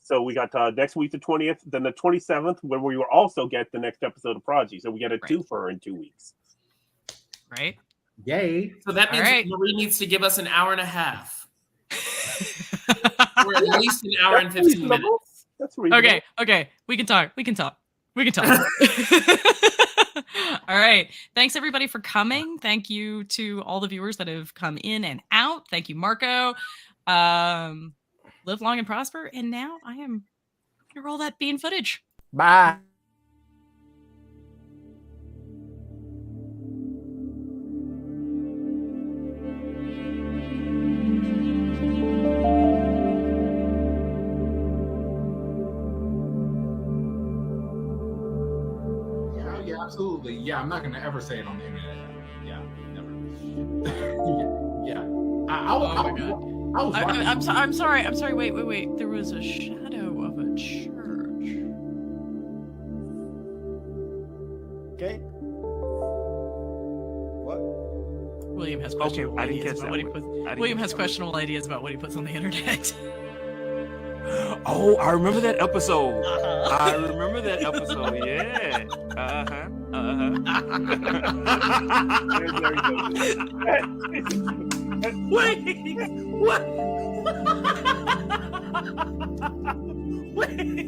So we got next week, the 20th, then the 27th, where we will also get the next episode of Prodigy. So we get a twofer in 2 weeks. Right? Yay. So that means Marie needs to give us an hour and a half. Or at least an hour and 15 minutes. That's reasonable. Okay. We can talk. All right. Thanks everybody for coming. Thank you to all the viewers that have come in and out. Thank you, Marco. Live long and prosper. And now I am gonna roll that bean footage. Bye. Absolutely. Yeah, I'm not going to ever say it on the internet. Yeah, never. Yeah. I was I'm sorry. Wait. There was a shadow of a church. Okay. What? William has questionable ideas about what he puts. William has questionable ideas about what he puts on the internet. Oh, I remember that episode. Uh-huh. I remember that episode. Yeah. Wait. What? Wait.